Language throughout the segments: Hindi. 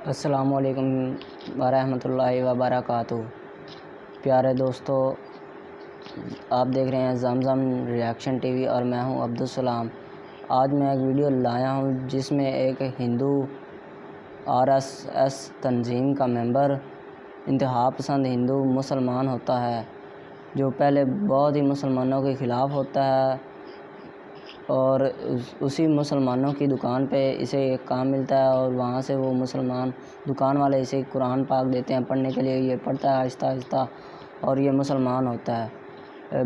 अस्सलामुअलैकुम वरहमतुल्लाहि वबरकातुहू। प्यारे दोस्तों, आप देख रहे हैं ज़मज़म रिएक्शन टीवी और मैं हूं अब्दुल सलाम। आज मैं एक वीडियो लाया हूं जिसमें एक हिंदू आरएसएस तंजीम का मेंबर, इंतहा पसंद हिंदू मुसलमान होता है जो पहले बहुत ही मुसलमानों के ख़िलाफ़ होता है और उसी मुसलमानों की दुकान पे इसे एक काम मिलता है और वहाँ से वो मुसलमान दुकान वाले इसे कुरान पाक देते हैं पढ़ने के लिए। ये पढ़ता है आहिस्ता आहिस्ता और ये मुसलमान होता है।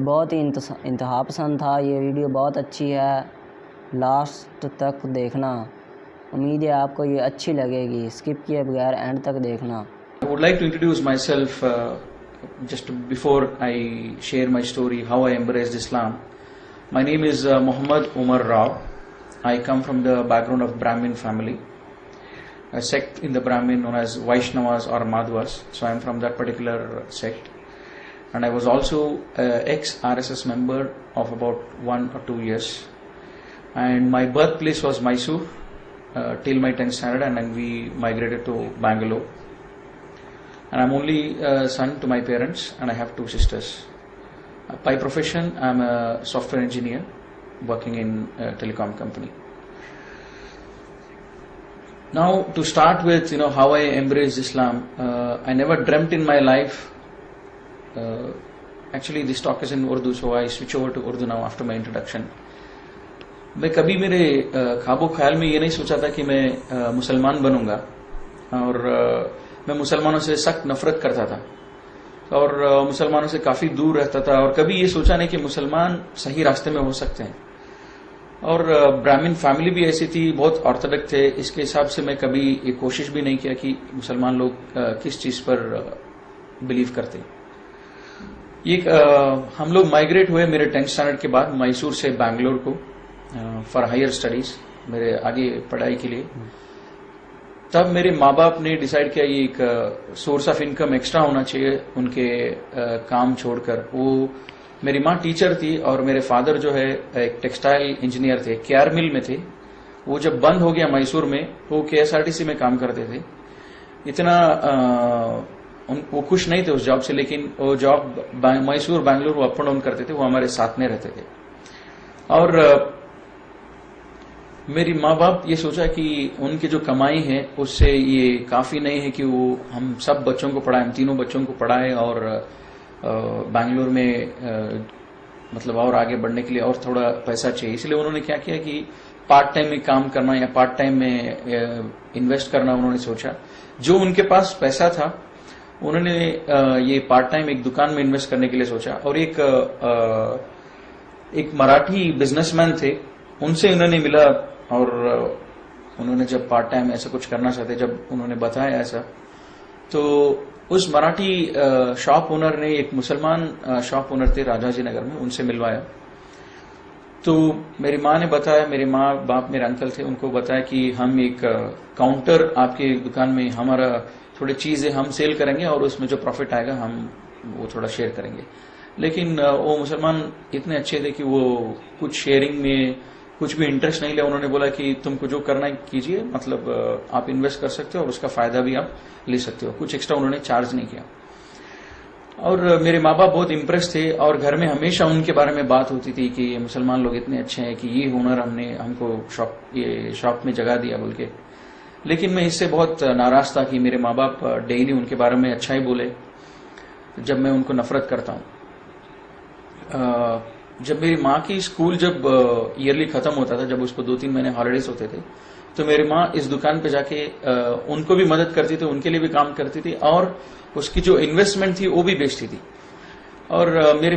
बहुत ही इंतहा पसंद था। ये वीडियो बहुत अच्छी है, लास्ट तक देखना। उम्मीद है आपको ये अच्छी लगेगी, स्किप किए बगैर एंड तक देखना। I would like to introduce myself just before I share my story how I embraced Islam. My name is Muhammad Umar Rao. I come from the background of Brahmin family, a sect in the Brahmin known as Vaishnavas or Madhvas. So I am from that particular sect, and I was also ex-RSS member of about 1 or 2 years. And my birthplace was Mysore till my 10th standard, and then we migrated to Bangalore. And I'm only son to my parents, and I have 2 sisters. By profession, I'm a software engineer working in a telecom company. Now, to start with, how I embraced Islam, I never dreamt in my life. Actually, this talk is in Urdu, so I switch over to Urdu now after my introduction. मैं कभी मेरे ख्वाबो ख्याल में ये नहीं सोचा था कि मैं मुसलमान बनूंगा, और मैं मुसलमानों से सख्त नफरत करता था और मुसलमानों से काफ़ी दूर रहता था, और कभी ये सोचा नहीं कि मुसलमान सही रास्ते में हो सकते हैं। और ब्राह्मण फैमिली भी ऐसी थी, बहुत ऑर्थोडॉक्स थे, इसके हिसाब से मैं कभी ये कोशिश भी नहीं किया कि मुसलमान लोग किस चीज़ पर बिलीव करते। हम लोग माइग्रेट हुए मेरे 10th स्टैंडर्ड के बाद मैसूर से बैंगलोर को फॉर हायर स्टडीज़, मेरे आगे पढ़ाई के लिए। तब मेरे माँ बाप ने डिसाइड किया ये एक सोर्स ऑफ इनकम एक्स्ट्रा होना चाहिए उनके काम छोड़कर। वो मेरी माँ टीचर थी और मेरे फादर जो है एक टेक्सटाइल इंजीनियर थे, केआर मिल में थे। वो जब बंद हो गया मैसूर में, वो केएसआरटीसी में काम करते थे। इतना वो खुश नहीं थे उस जॉब से, लेकिन वो जॉब मैसूर बैंगलोर वो अप एंड डाउन करते थे, वो हमारे साथ में रहते थे। और मेरी माँ बाप ये सोचा कि उनकी जो कमाई है उससे ये काफ़ी नहीं है कि वो हम सब बच्चों को पढ़ाएं, हम तीनों बच्चों को पढ़ाएं, और बैंगलोर में मतलब और आगे बढ़ने के लिए और थोड़ा पैसा चाहिए। इसलिए उन्होंने क्या किया कि पार्ट टाइम में काम करना या पार्ट टाइम में इन्वेस्ट करना उन्होंने सोचा। जो उनके पास पैसा था उन्होंने ये पार्ट टाइम एक दुकान में इन्वेस्ट करने के लिए सोचा। और एक मराठी बिजनेसमैन थे, उनसे उन्होंने मिला, और उन्होंने जब पार्ट टाइम ऐसा कुछ करना चाहते, जब उन्होंने बताया ऐसा, तो उस मराठी शॉप ओनर ने, एक मुसलमान शॉप ओनर थे राजाजी नगर में, उनसे मिलवाया। तो मेरी माँ ने बताया, मेरे माँ बाप मेरे अंकल थे, उनको बताया कि हम एक काउंटर आपके दुकान में, हमारा थोड़ी चीजें हम सेल करेंगे और उसमें जो प्रॉफिट आएगा हम वो थोड़ा शेयर करेंगे। लेकिन वो मुसलमान इतने अच्छे थे कि वो कुछ शेयरिंग में कुछ भी इंटरेस्ट नहीं लिया। उन्होंने बोला कि तुमको जो करना है कीजिए, मतलब आप इन्वेस्ट कर सकते हो और उसका फायदा भी आप ले सकते हो, कुछ एक्स्ट्रा उन्होंने चार्ज नहीं किया। और मेरे माँ बाप बहुत इम्प्रेस थे, और घर में हमेशा उनके बारे में बात होती थी कि ये मुसलमान लोग इतने अच्छे हैं कि ये हुनर हमको शॉप में जगह दिया बोल के। लेकिन मैं इससे बहुत नाराज था कि मेरे माँ बाप डेली उनके बारे में अच्छा ही बोले जब मैं उनको नफरत करता हूँ। जब मेरी माँ की स्कूल जब ईयरली खत्म होता था, जब उसको 2-3 महीने हॉलीडेज होते थे, तो मेरी माँ इस दुकान पे जाके उनको भी मदद करती थी, उनके लिए भी काम करती थी, और उसकी जो इन्वेस्टमेंट थी वो भी बेचती थी। और मेरी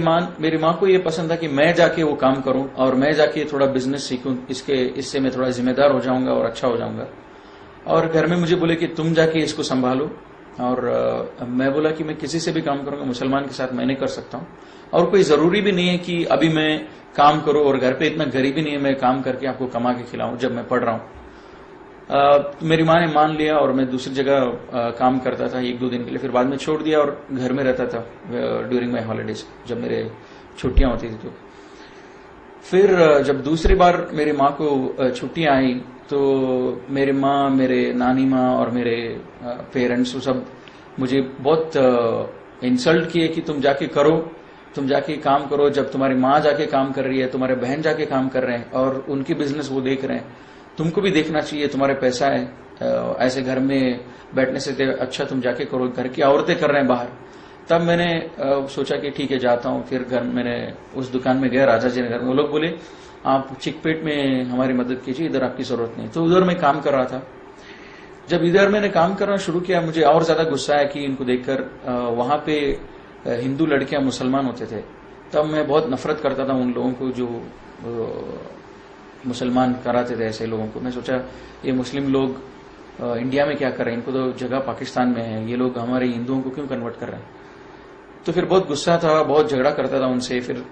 माँ को ये पसंद था कि मैं जाके वो काम करूं और मैं जाके थोड़ा बिजनेस सीखूं, इससे मैं थोड़ा जिम्मेदार हो जाऊंगा और अच्छा हो जाऊंगा। और घर में मुझे बोले कि तुम जाके इसको संभालो, और मैं बोला कि मैं किसी से भी काम करूंगा, मुसलमान के साथ मैं नहीं कर सकता हूँ, और कोई जरूरी भी नहीं है कि अभी मैं काम करूं, और घर पे इतना गरीबी नहीं है मैं काम करके आपको कमा के खिलाऊं जब मैं पढ़ रहा हूं। मेरी माँ ने मान लिया और मैं दूसरी जगह काम करता था 1-2 दिन के लिए, फिर बाद में छोड़ दिया और घर में रहता था ड्यूरिंग माई हॉलीडेज, जब मेरे छुट्टियां होती थी। तो फिर जब दूसरी बार मेरी माँ को छुट्टियां आई तो मेरे माँ, मेरे नानी माँ और मेरे पेरेंट्स वो सब मुझे बहुत इंसल्ट किए कि तुम जाके करो, तुम जाके काम करो। जब तुम्हारी माँ जाके काम कर रही है, तुम्हारे बहन जाके काम कर रहे हैं और उनकी बिजनेस वो देख रहे हैं, तुमको भी देखना चाहिए, तुम्हारे पैसा है, ऐसे घर में बैठने से अच्छा तुम जाके करो, घर की औरतें कर रहे हैं बाहर। तब मैंने सोचा कि ठीक है जाता हूँ। फिर घर मैंने उस दुकान में गया, राजा जी नगर में। वो लोग बोले आप चिकपेट में हमारी मदद कीजिए, इधर आपकी जरूरत नहीं। तो उधर मैं काम कर रहा था। जब इधर मैंने काम करना शुरू किया, मुझे और ज्यादा गुस्सा आया कि इनको देखकर वहां पे हिंदू लड़कियां मुसलमान होते थे। तब मैं बहुत नफरत करता था उन लोगों को जो मुसलमान कराते थे ऐसे लोगों को। मैं सोचा ये मुस्लिम लोग इंडिया में क्या कर रहे हैं, इनको तो जगह पाकिस्तान में है, ये लोग हमारे हिंदुओं को क्यों कन्वर्ट कर रहे हैं। तो फिर बहुत गुस्सा था, बहुत झगड़ा करता था उनसे। फिर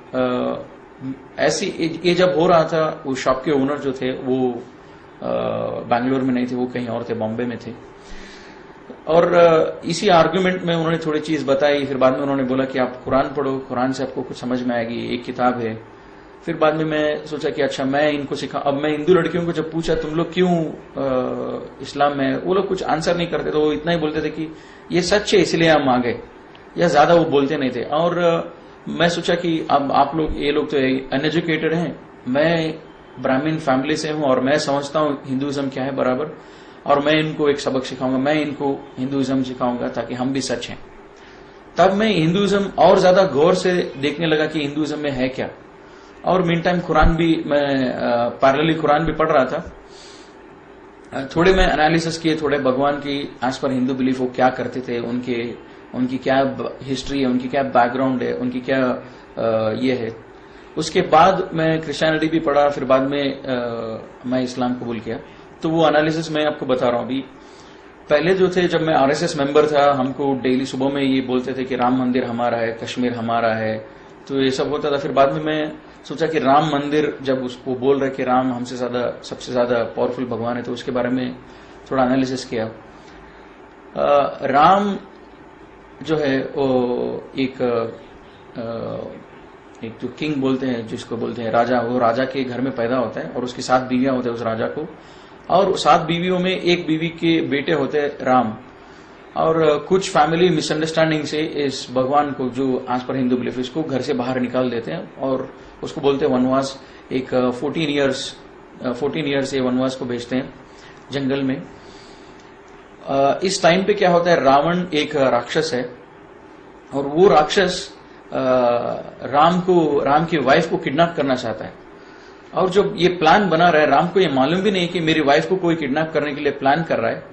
ऐसी ये जब हो रहा था, वो शॉप के ओनर जो थे वो बैंगलोर में नहीं थे, वो कहीं और थे, बॉम्बे में थे। और इसी आर्गुमेंट में उन्होंने थोड़ी चीज बताई। फिर बाद में उन्होंने बोला कि आप कुरान पढ़ो, कुरान से आपको कुछ समझ में आएगी, एक किताब है। फिर बाद में मैं सोचा कि अच्छा मैं इनको सिखा। अब मैं हिंदू लड़कियों को जब पूछा तुम लोग क्यों इस्लाम में, वो लोग कुछ आंसर नहीं करते। तो वो इतना ही बोलते थे कि ये सच है इसलिए हम आ गए, या ज्यादा वो बोलते नहीं थे। और मैं सोचा कि अब आप लोग, ये लोग तो अनएजुकेटेड हैं, मैं ब्राह्मण फैमिली से हूं और मैं समझता हूं हिंदुइज्म क्या है बराबर, और मैं इनको एक सबक सिखाऊंगा, मैं इनको हिंदुइज्म सिखाऊंगा ताकि हम भी सच हैं। तब मैं हिंदुइज्म और ज्यादा गौर से देखने लगा कि हिंदुइज्म में है क्या। और मीन टाइम कुरान भी मैं पैरेलली कुरान भी पढ़ रहा था। थोड़े मैं एनालिसिस किए, थोड़े भगवान की एज पर हिंदू बिलीफ वो क्या करते थे, उनकी क्या हिस्ट्री है, उनकी क्या बैकग्राउंड है, उनकी क्या ये है। उसके बाद मैं क्रिश्चियनिटी भी पढ़ा। फिर बाद में मैं इस्लाम कबूल किया। तो वो एनालिसिस मैं आपको बता रहा हूं। अभी पहले जो थे, जब मैं आरएसएस मेंबर था, हमको डेली सुबह में ये बोलते थे कि राम मंदिर हमारा है, कश्मीर हमारा है, तो ये सब होता था। फिर बाद में मैं सोचा कि राम मंदिर, जब उसको बोल रहे कि राम हमसे ज्यादा, सबसे ज्यादा पावरफुल भगवान है, तो उसके बारे में थोड़ा एनालिसिस किया। राम जो है वो एक जो किंग बोलते हैं, जिसको बोलते हैं राजा, वो राजा के घर में पैदा होता है और उसकी 7 बीवियां होते हैं उस राजा को। और 7 बीवियों में एक बीवी के बेटे होते हैं राम। और कुछ फैमिली मिसअंडरस्टैंडिंग से इस भगवान को, जो आज पर हिंदू बिलीफ, इसको घर से बाहर निकाल देते हैं और उसको बोलते हैं वनवास। एक 14 ईयर्स ये वनवास को भेजते हैं जंगल में। इस टाइम पे क्या होता है, रावण एक राक्षस है और वो राक्षस राम की वाइफ को किडनैप करना चाहता है। और जब ये प्लान बना रहा है, राम को ये मालूम भी नहीं कि मेरी वाइफ को कोई किडनैप करने के लिए प्लान कर रहा है।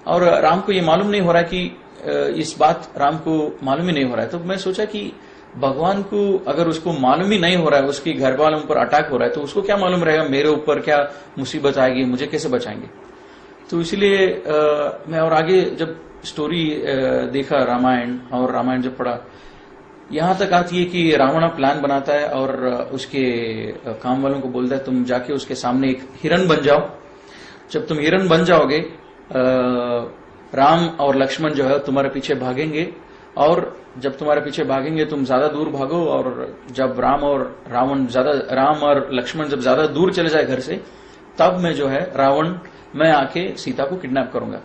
और राम को ये मालूम नहीं हो रहा है कि इस बात राम को मालूम ही नहीं हो रहा है। तो मैं सोचा कि भगवान को अगर उसको मालूम ही नहीं हो रहा है, उसके घर वालों पर अटैक हो रहा है, तो उसको क्या मालूम रहेगा मेरे ऊपर क्या मुसीबत आएगी, मुझे कैसे बचाएंगे। तो इसलिए मैं और आगे जब स्टोरी देखा रामायण, और रामायण जब पढ़ा, यहां तक आती है कि रावण प्लान बनाता है और उसके काम वालों को बोलता है तुम जाके उसके सामने एक हिरन बन जाओ। जब तुम हिरन बन जाओगे, राम और लक्ष्मण जो है तुम्हारे पीछे भागेंगे, और जब तुम्हारे पीछे भागेंगे तुम ज्यादा दूर भागो, और जब राम और लक्ष्मण जब ज्यादा दूर चले जाए घर से, तब मैं जो है मैं आके सीता को किडनैप करूंगा।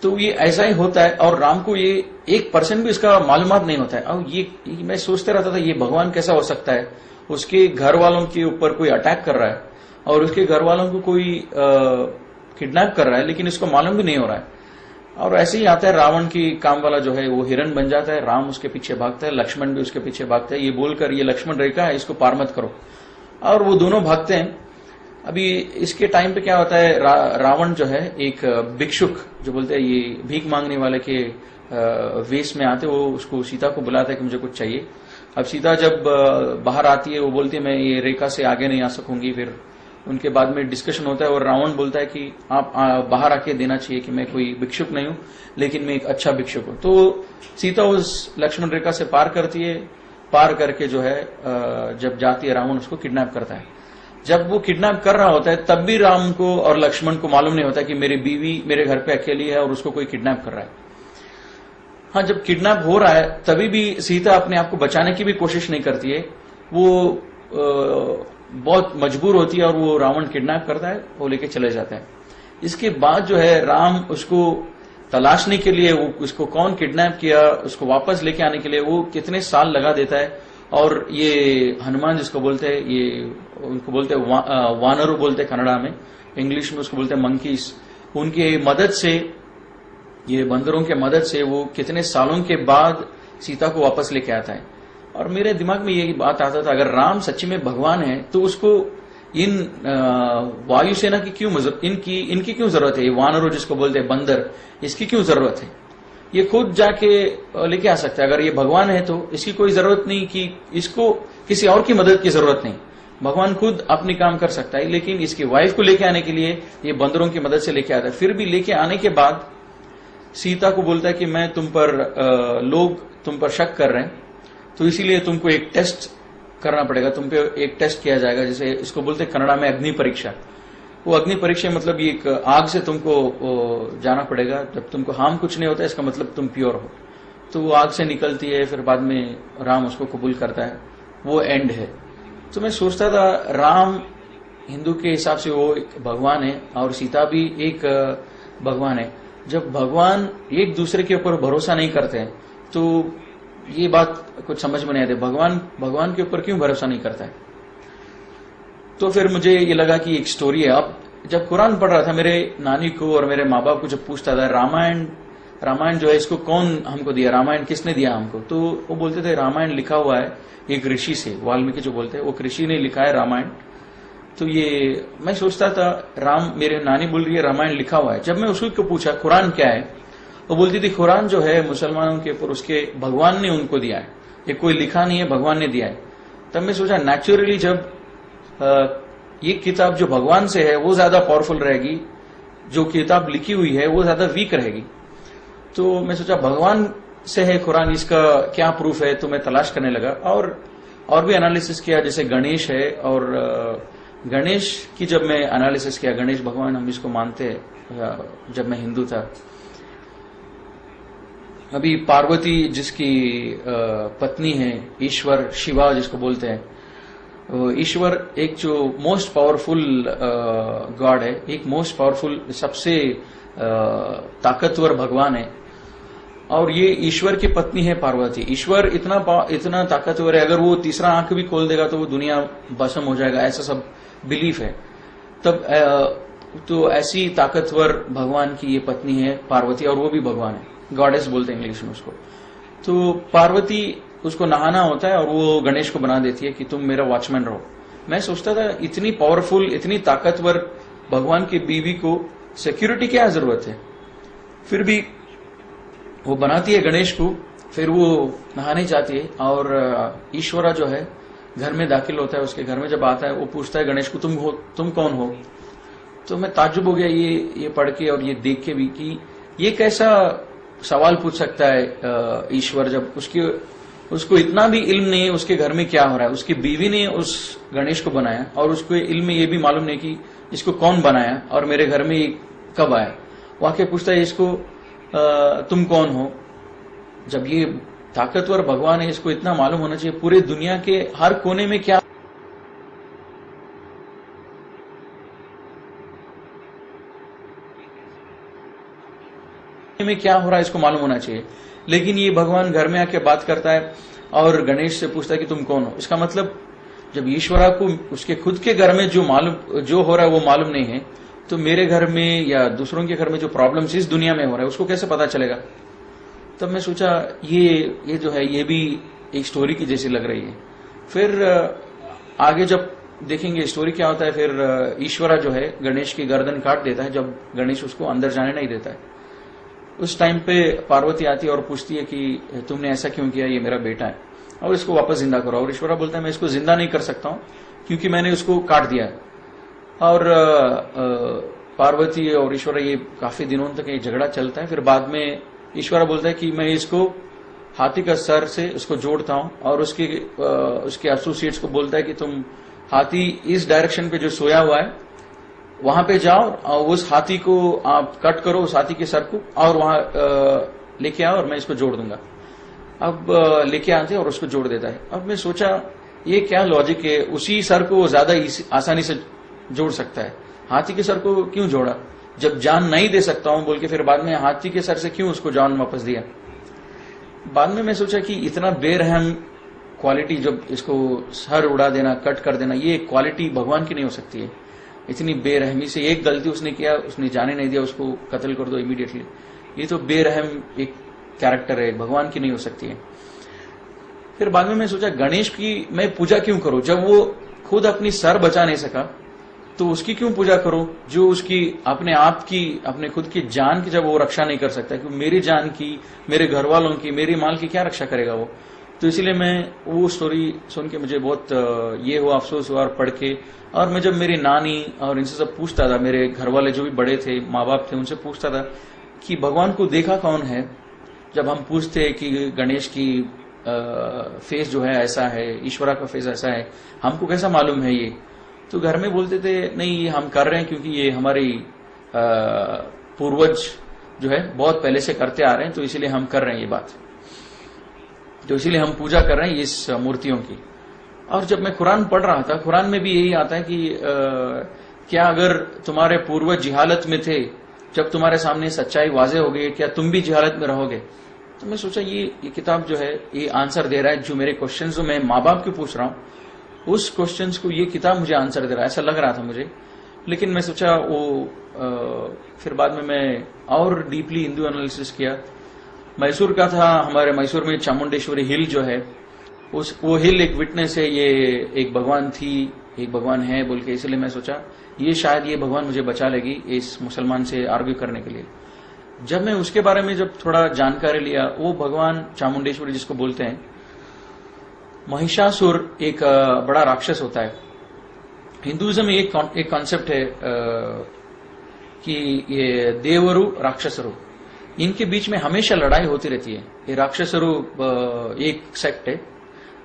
तो ये ऐसा ही होता है। और राम को ये 1% भी इसका मालूमात नहीं होता है। और ये मैं सोचते रहता था ये भगवान कैसा हो सकता है, उसके घर वालों के ऊपर कोई अटैक कर रहा है और उसके घर वालों को कोई किडनैप कर रहा है, लेकिन इसको मालूम भी नहीं हो रहा है। और ऐसे ही आता है, रावण की काम वाला जो है वो हिरन बन जाता है, राम उसके पीछे भागता है, लक्ष्मण भी उसके पीछे भागता है, ये बोलकर ये लक्ष्मण रेखा है, इसको पार मत करो। और वो दोनों भागते हैं। अभी इसके टाइम पे क्या होता है, रावण जो है एक भिक्षुक, जो बोलते हैं ये भीख मांगने वाले के वेश में आते, वो उसको सीता को बुलाता है कि मुझे कुछ चाहिए। अब सीता जब बाहर आती है, वो बोलती है मैं ये रेखा से आगे नहीं आ सकूंगी। फिर उनके बाद में डिस्कशन होता है और रावण बोलता है कि आप बाहर आके देना चाहिए कि मैं कोई भिक्षुक नहीं हूं, लेकिन मैं एक अच्छा भिक्षुक हूं। तो सीता उस लक्ष्मण रेखा से पार करती है। पार करके जो है जब जाती है, रावण उसको किडनैप करता है। जब वो किडनैप कर रहा होता है, तब भी राम को और लक्ष्मण को मालूम नहीं होता कि मेरी बीवी मेरे घर पे अकेली है और उसको कोई किडनैप कर रहा है। हाँ, जब किडनैप हो रहा है तभी भी सीता अपने आप को बचाने की भी कोशिश नहीं करती है। वो बहुत मजबूर होती है और वो रावण किडनैप करता है, वो लेके चले जाता है। इसके बाद जो है राम उसको तलाशने के लिए, वो उसको कौन किडनैप किया, उसको वापस लेके आने के लिए वो कितने साल लगा देता है। और ये हनुमान जिसको बोलते हैं, ये उनको बोलते हैं वानरू बोलते हैं कन्नड़ा में, इंग्लिश में उसको बोलते हैं मंकीज। उनकी मदद से, ये बंदरों के मदद से वो कितने सालों के बाद सीता को वापस लेके आता है। और मेरे दिमाग में यही बात आता था, अगर राम सच्ची में भगवान है तो उसको इन वायुसेना की क्यों इनकी क्यों जरूरत है? ये वानरों जिसको बोलते हैं बंदर, इसकी क्यों जरूरत है? ये खुद जाके लेके आ सकता है। अगर ये भगवान है तो इसकी कोई जरूरत नहीं कि इसको किसी और की मदद की जरूरत नहीं, भगवान खुद अपनी काम कर सकता है। लेकिन इसकी वाइफ को लेके आने के लिए ये बंदरों की मदद से लेके आता है। फिर भी लेके आने के बाद सीता को बोलता है कि मैं तुम पर लोग तुम पर शक कर रहे हैं, तो इसीलिए तुमको एक टेस्ट करना पड़ेगा, तुम पे एक टेस्ट किया जाएगा, जैसे इसको बोलते हैं कन्नड़ा में अग्नि परीक्षा। वो अग्नि परीक्षा मतलब ये एक आग से तुमको जाना पड़ेगा। जब तुमको हार्म कुछ नहीं होता इसका मतलब तुम प्योर हो। तो वो आग से निकलती है, फिर बाद में राम उसको कबूल करता है, वो एंड है। तो मैं सोचता था राम हिंदू के हिसाब से वो एक भगवान है और सीता भी एक भगवान है। जब भगवान एक दूसरे के ऊपर भरोसा नहीं करते हैं तो ये बात कुछ समझ में नहीं आती, भगवान के ऊपर क्यों भरोसा नहीं करता है। तो फिर मुझे ये लगा कि एक स्टोरी है। अब जब कुरान पढ़ रहा था, मेरे नानी को और मेरे माँ बाप को जब पूछता था रामायण जो है इसको कौन हमको दिया, रामायण किसने दिया हमको, तो वो बोलते थे रामायण लिखा हुआ है एक ऋषि से, वाल्मीकि जो बोलते हैं वो ऋषि ने लिखा है रामायण। तो ये मैं सोचता था मेरे नानी बोल रही है रामायण लिखा हुआ है। जब मैं उसको पूछा कुरान क्या है, वो बोलती थी कुरान जो है मुसलमानों के ऊपर उसके भगवान ने उनको दिया है, ये कोई लिखा नहीं है, भगवान ने दिया है। तब मैं सोचा नेचुरली जब ये किताब जो भगवान से है वो ज्यादा पावरफुल रहेगी, जो किताब लिखी हुई है वो ज्यादा वीक रहेगी। तो मैं सोचा भगवान से है कुरान, इसका क्या प्रूफ है। तो मैं तलाश करने लगा और भी एनालिसिस किया, जैसे गणेश है और गणेश की जब मैं एनालिसिस किया, गणेश भगवान हम इसको मानते हैं जब मैं हिंदू था। अभी पार्वती जिसकी पत्नी है, ईश्वर शिवा जिसको बोलते हैं, ईश्वर एक जो मोस्ट पावरफुल गॉड है, एक मोस्ट पावरफुल सबसे ताकतवर भगवान है। और ये ईश्वर की पत्नी है पार्वती। ईश्वर इतना ताकतवर है, अगर वो तीसरा आंख भी खोल देगा तो वो दुनिया भस्म हो जाएगा, ऐसा सब बिलीफ है। तब तो ऐसी ताकतवर भगवान की ये पत्नी है पार्वती, और वो भी भगवान है, गॉडेस बोलते हैं इंग्लिश में उसको। तो पार्वती उसको नहाना होता है और वो गणेश को बना देती है कि तुम मेरा वॉचमैन रहो। मैं सोचता था इतनी पावरफुल, इतनी ताकतवर भगवान की बीवी को सिक्योरिटी क्या जरूरत है। फिर भी वो बनाती है गणेश को, फिर वो नहाने जाती है और ईश्वरा जो है घर में दाखिल होता है। उसके घर में जब आता है वो पूछता है गणेश को तुम कौन हो। तो मैं ताज्जुब हो गया ये पढ़ के और ये देख के भी कि ये कैसा सवाल पूछ सकता है ईश्वर, जब उसको इतना भी इल्म नहीं है उसके घर में क्या हो रहा है। उसकी बीवी ने उस गणेश को बनाया और उसको इल्म ये भी मालूम नहीं कि इसको कौन बनाया और मेरे घर में ये कब आया। वाकई पूछता है इसको तुम कौन हो। जब ये ताकतवर भगवान है, इसको इतना मालूम होना चाहिए पूरे दुनिया के हर कोने में क्या हो रहा है, इसको मालूम होना चाहिए। लेकिन ये भगवान घर में आके बात करता है और गणेश से पूछता है कि तुम कौन हो। इसका मतलब जब ईश्वरा को उसके खुद के घर में जो हो रहा है वो मालूम नहीं है, तो मेरे घर में या दूसरों के घर में जो प्रॉब्लम्स इस दुनिया में हो रहा है उसको कैसे पता चलेगा। तब मैं सोचा ये जो है ये भी एक स्टोरी की जैसी लग रही है। फिर आगे जब देखेंगे स्टोरी क्या होता है, फिर ईश्वरा जो है गणेश की गर्दन काट देता है जब गणेश उसको अंदर जाने नहीं देता है। उस टाइम पे पार्वती आती है और पूछती है कि तुमने ऐसा क्यों किया, ये मेरा बेटा है और इसको वापस जिंदा करो। और ईश्वरा बोलता है मैं इसको जिंदा नहीं कर सकता हूं क्योंकि मैंने उसको काट दिया है। और पार्वती और ईश्वरा ये काफी दिनों तक ये झगड़ा चलता है। फिर बाद में ईश्वरा बोलता है कि मैं इसको हाथी का सर से उसको जोड़ता हूं और उसके एसोसिएट्स को बोलता है कि तुम हाथी इस डायरेक्शन पे जो सोया हुआ है वहां पे जाओ और उस हाथी को आप कट करो, उस हाथी के सर को, और वहां लेके आओ और मैं इसको जोड़ दूंगा। अब लेके आते और उसको जोड़ देता है। अब मैं सोचा ये क्या लॉजिक है? उसी सर को वो ज्यादा आसानी से जोड़ सकता है, हाथी के सर को क्यों जोड़ा? जब जान नहीं दे सकता हूं बोल के फिर बाद में हाथी के सर से क्यों उसको जान वापस दिया? बाद में मैं सोचा कि इतना बेरहम क्वालिटी, जब इसको सर उड़ा देना, कट कर देना, ये क्वालिटी भगवान की नहीं हो सकती है। इतनी बेरहमी से एक गलती उसने किया, उसने जाने नहीं दिया, उसको कत्ल कर दो इमीडिएटली। ये तो बेरहम एक कैरेक्टर है, भगवान की नहीं हो सकती है। फिर बाद में मैं सोचा गणेश की मैं पूजा क्यों करूं? जब वो खुद अपनी सर बचा नहीं सका तो उसकी क्यों पूजा करूं? जो उसकी अपने आप की, अपने खुद की जान की जब वो रक्षा नहीं कर सकता, क्योंकि मेरी जान की, मेरे घर वालों की, मेरी माल की क्या रक्षा करेगा वो? तो इसीलिए मैं वो स्टोरी सुन के मुझे बहुत ये हुआ, अफसोस हुआ और पढ़ के। और मैं जब मेरी नानी और इनसे सब पूछता था, मेरे घर वाले जो भी बड़े थे, माँ बाप थे, उनसे पूछता था कि भगवान को देखा कौन है? जब हम पूछते कि गणेश की फेस जो है ऐसा है, ईश्वरा का फेस ऐसा है, हमको कैसा मालूम है ये? तो घर में बोलते थे नहीं ये हम कर रहे हैं क्योंकि ये हमारी पूर्वज जो है बहुत पहले से करते आ रहे हैं, तो इसीलिए हम कर रहे हैं ये बात, तो इसीलिए हम पूजा कर रहे हैं इस मूर्तियों की। और जब मैं कुरान पढ़ रहा था, कुरान में भी यही आता है कि क्या अगर तुम्हारे पूर्वज जिहालत में थे, जब तुम्हारे सामने सच्चाई वाजे हो गई, क्या तुम भी जिहालत में रहोगे? तो मैं सोचा ये किताब जो है ये आंसर दे रहा है, जो मेरे क्वेश्चन जो मैं माँ बाप के पूछ रहा हूँ उस क्वेश्चंस को ये किताब मुझे आंसर दे रहा है, ऐसा लग रहा था मुझे। लेकिन मैं सोचा वो फिर बाद में मैं और डीपली हिंदू एनालिसिस किया। मैसूर का था, हमारे मैसूर में चामुंडेश्वरी हिल जो है, वो हिल एक विटनेस है, ये एक भगवान थी, एक भगवान है बोल के, इसलिए मैं सोचा ये शायद ये भगवान मुझे बचा लेगी इस मुसलमान से आर्ग्यू करने के लिए। जब मैं उसके बारे में जब थोड़ा जानकारी लिया, वो भगवान चामुंडेश्वरी जिसको बोलते हैं, महिषासुर एक बड़ा राक्षस होता है। हिंदुइज्म में एक कॉन्सेप्ट है कि ये देवरु राक्षसरु, इनके बीच में हमेशा लड़ाई होती रहती है। ये राक्षसरु एक सेक्ट है,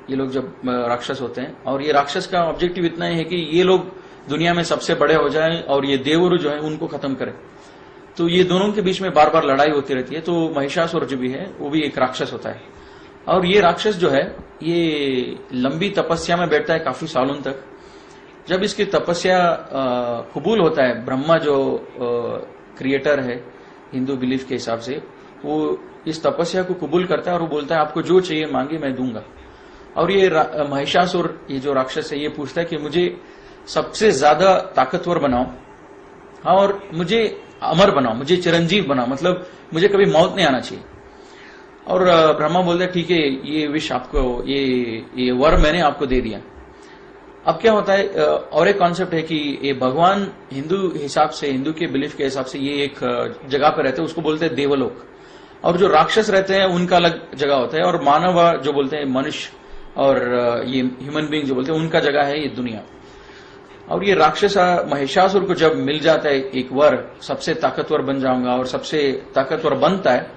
ये लोग जब राक्षस होते हैं, और ये राक्षस का ऑब्जेक्टिव इतना ही है कि ये लोग दुनिया में सबसे बड़े हो जाएं और ये देवरु जो है उनको खत्म करें। तो ये दोनों के बीच में बार बार लड़ाई होती रहती है। तो महिषासुर जो भी है वो भी एक राक्षस होता है, और ये राक्षस जो है ये लंबी तपस्या में बैठता है काफी सालों तक। जब इसकी तपस्या कबूल होता है, ब्रह्मा जो क्रिएटर है हिंदू बिलीफ के हिसाब से, वो इस तपस्या को कबूल करता है और वो बोलता है आपको जो चाहिए मांगे मैं दूंगा। और ये महिषासुर, ये जो राक्षस है, ये पूछता है कि मुझे सबसे ज्यादा ताकतवर बनाओ और मुझे अमर बनाओ, मुझे चिरंजीव बनाओ, मतलब मुझे कभी मौत नहीं आना चाहिए। और ब्रह्मा बोलता है ठीक है, ये विश आपको, ये वर मैंने आपको दे दिया। अब क्या होता है, और एक कॉन्सेप्ट है कि ये भगवान हिंदू हिसाब से, हिंदू के बिलीफ के हिसाब से ये एक जगह पे रहते हैं, उसको बोलते हैं देवलोक। और जो राक्षस रहते हैं उनका अलग जगह होता है, और मानव जो बोलते हैं मनुष्य और ये ह्यूमन बीइंग जो बोलते हैं उनका जगह है ये दुनिया। और ये राक्षस महिषासुर को जब मिल जाता है एक वर, सबसे ताकतवर बन जाऊंगा, और सबसे ताकतवर बनता है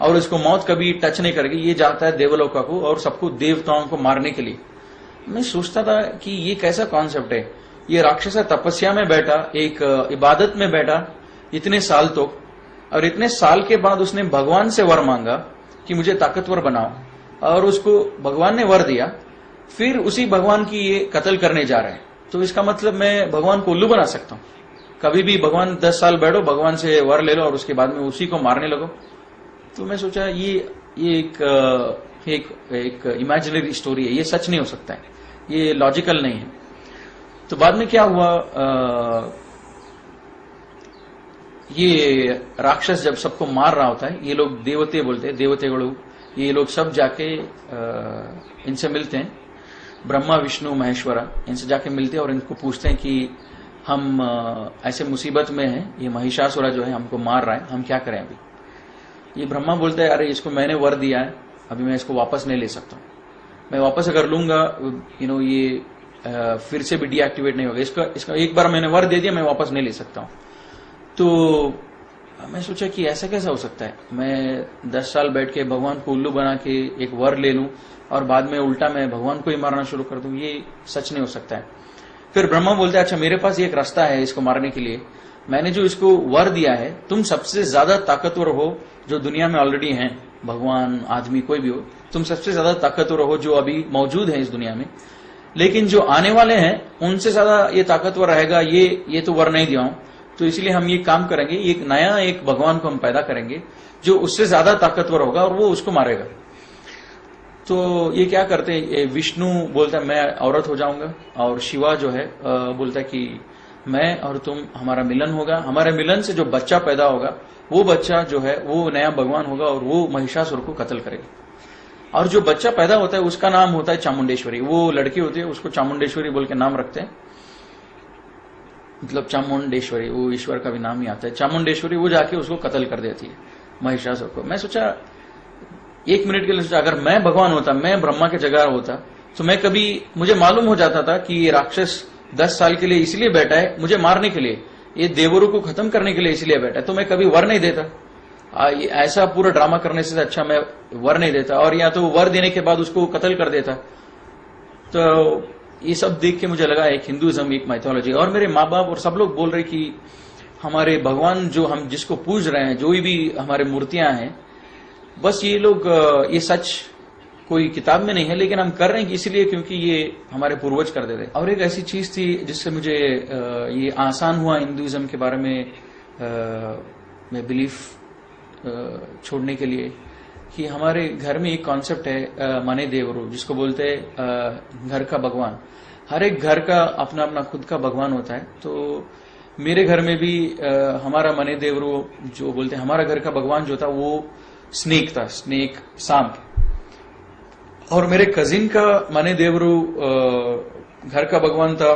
और इसको मौत कभी टच नहीं करेगी, ये जाता है देवलोका को और सबको, देवताओं को मारने के लिए। मैं सोचता था कि ये कैसा कॉन्सेप्ट है, ये राक्षस तपस्या में बैठा, एक इबादत में बैठा इतने साल तो, और इतने साल के बाद उसने भगवान से वर मांगा कि मुझे ताकतवर बनाओ, और उसको भगवान ने वर दिया, फिर उसी भगवान की ये कत्ल करने जा रहे हैं। तो इसका मतलब मैं भगवान को उल्लू बना सकता हूं, कभी भी भगवान 10 साल बैठो, भगवान से वर ले लो और उसके बाद में उसी को मारने लगो। तो मैं सोचा ये एक इमेजिनरी स्टोरी है, ये सच नहीं हो सकता है, ये लॉजिकल नहीं है। तो बाद में क्या हुआ, ये राक्षस जब सबको मार रहा होता है, ये लोग देवते बोलते हैं, देवतेगणु, ये लोग सब जाके इनसे मिलते हैं, ब्रह्मा विष्णु महेश्वरा, इनसे जाके मिलते हैं और इनको पूछते हैं कि हम ऐसे मुसीबत में हैं, ये महिषासुर जो है हमको मार रहा है, हम क्या करें अभी? ये ब्रह्मा बोलता है अरे इसको मैंने वर दिया है, अभी मैं इसको वापस नहीं ले सकता हूं, मैं वापस अगर लूंगा ये फिर से भी डीएक्टिवेट नहीं होगा, इसका एक बार मैंने वर दे दिया, मैं वापस नहीं ले सकता हूं। तो मैं सोचा कि ऐसा कैसा हो सकता है, मैं 10 साल बैठ के भगवान को उल्लू बना के एक वर ले लूं और बाद में उल्टा मैं भगवान को ही मारना शुरू कर दूं, ये सच नहीं हो सकता है। फिर ब्रह्मा बोलते हैं अच्छा मेरे पास एक रास्ता है इसको मारने के लिए, मैंने जो इसको वर दिया है, तुम सबसे ज्यादा ताकतवर हो जो दुनिया में ऑलरेडी हैं, भगवान आदमी कोई भी हो, तुम सबसे ज्यादा ताकतवर हो जो अभी मौजूद है इस दुनिया में, लेकिन जो आने वाले हैं उनसे ज्यादा ये ताकतवर रहेगा, ये तो वर नहीं दिया हूं, तो इसलिए हम ये काम करेंगे, एक भगवान को हम पैदा करेंगे जो उससे ज्यादा ताकतवर होगा और वो उसको मारेगा। तो ये क्या करते हैं, विष्णु बोलता है मैं औरत हो जाऊंगा, और शिवा जो है बोलता है कि मैं और तुम, हमारा मिलन होगा, हमारे मिलन से जो बच्चा पैदा होगा वो बच्चा जो है वो नया भगवान होगा और वो महिषासुर को कत्ल करेगा। और जो बच्चा पैदा होता है उसका नाम होता है चामुंडेश्वरी। वो लड़की होती है उसको चामुंडेश्वरी बोल के नाम रखते हैं, मतलब चामुंडेश्वरी, वो ईश्वर का भी नाम ही आता है चामुंडेश्वरी। वो जाके उसको कत्ल कर देती है महिषासुर को। मैं सोचा, एक मिनट के लिए सोचा, अगर मैं भगवान होता, मैं ब्रह्मा के जगह होता, तो मैं कभी, मुझे मालूम हो जाता था कि ये राक्षस 10 साल के लिए इसलिए बैठा है मुझे मारने के लिए, ये देवरों को खत्म करने के लिए इसलिए बैठा है, तो मैं कभी वर नहीं देता। ऐसा पूरा ड्रामा करने से अच्छा मैं वर नहीं देता, और या तो वर देने के बाद उसको कत्ल कर देता। तो ये सब देख के मुझे लगा एक हिंदुइज्म, एक माइथोलॉजी। और मेरे माँ बाप और सब लोग बोल रहे कि हमारे भगवान जो हम जिसको पूज रहे हैं, जो भी हमारे मूर्तियां हैं, बस ये लोग, ये सच कोई किताब में नहीं है, लेकिन हम कर रहे हैं इसलिए क्योंकि ये हमारे पूर्वज कर देते। और एक ऐसी चीज थी जिससे मुझे ये आसान हुआ हिंदुइज्म के बारे में मैं बिलीफ छोड़ने के लिए, कि हमारे घर में एक कॉन्सेप्ट है मने देवरू, जिसको बोलते हैं घर का भगवान। हर एक घर का अपना अपना खुद का भगवान होता है। तो मेरे घर में भी हमारा मने देवरू जो बोलते हैं, हमारा घर का भगवान जो था वो स्नेक था, स्नेक, सांप। और मेरे कजिन का मने देवरू घर का भगवान था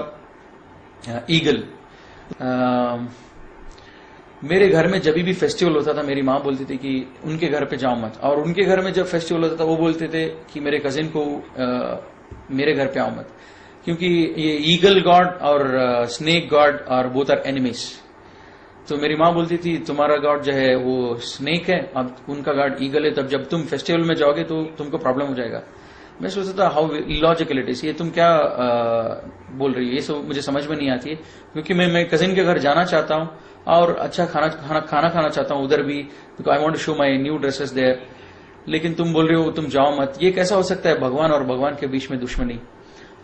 ईगल। मेरे घर में जब भी फेस्टिवल होता था मेरी माँ बोलती थी कि उनके घर पे जाओ मत, और उनके घर में जब फेस्टिवल होता था वो बोलते थे कि मेरे कजिन को मेरे घर पे आओ मत, क्योंकि ये ईगल गॉड और स्नेक गॉड और बोथ आर एनिमीज। तो मेरी माँ बोलती थी तुम्हारा गॉड जो है वो स्नेक है, अब उनका गॉड ईगल है, तब जब तुम फेस्टिवल में जाओगे तो तुमको प्रॉब्लम हो जाएगा। मैं सोचता था हाउ इलॉजिकल इट इज, ये तुम क्या बोल रही हो, ये सब मुझे समझ में नहीं आती है। क्योंकि मैं कजिन के घर जाना चाहता हूँ और अच्छा खाना खाना चाहता हूँ उधर भी, because I want to show my new dresses there, लेकिन तुम बोल रहे हो तुम जाओ मत। ये कैसा हो सकता है, भगवान और भगवान के बीच में दुश्मनी।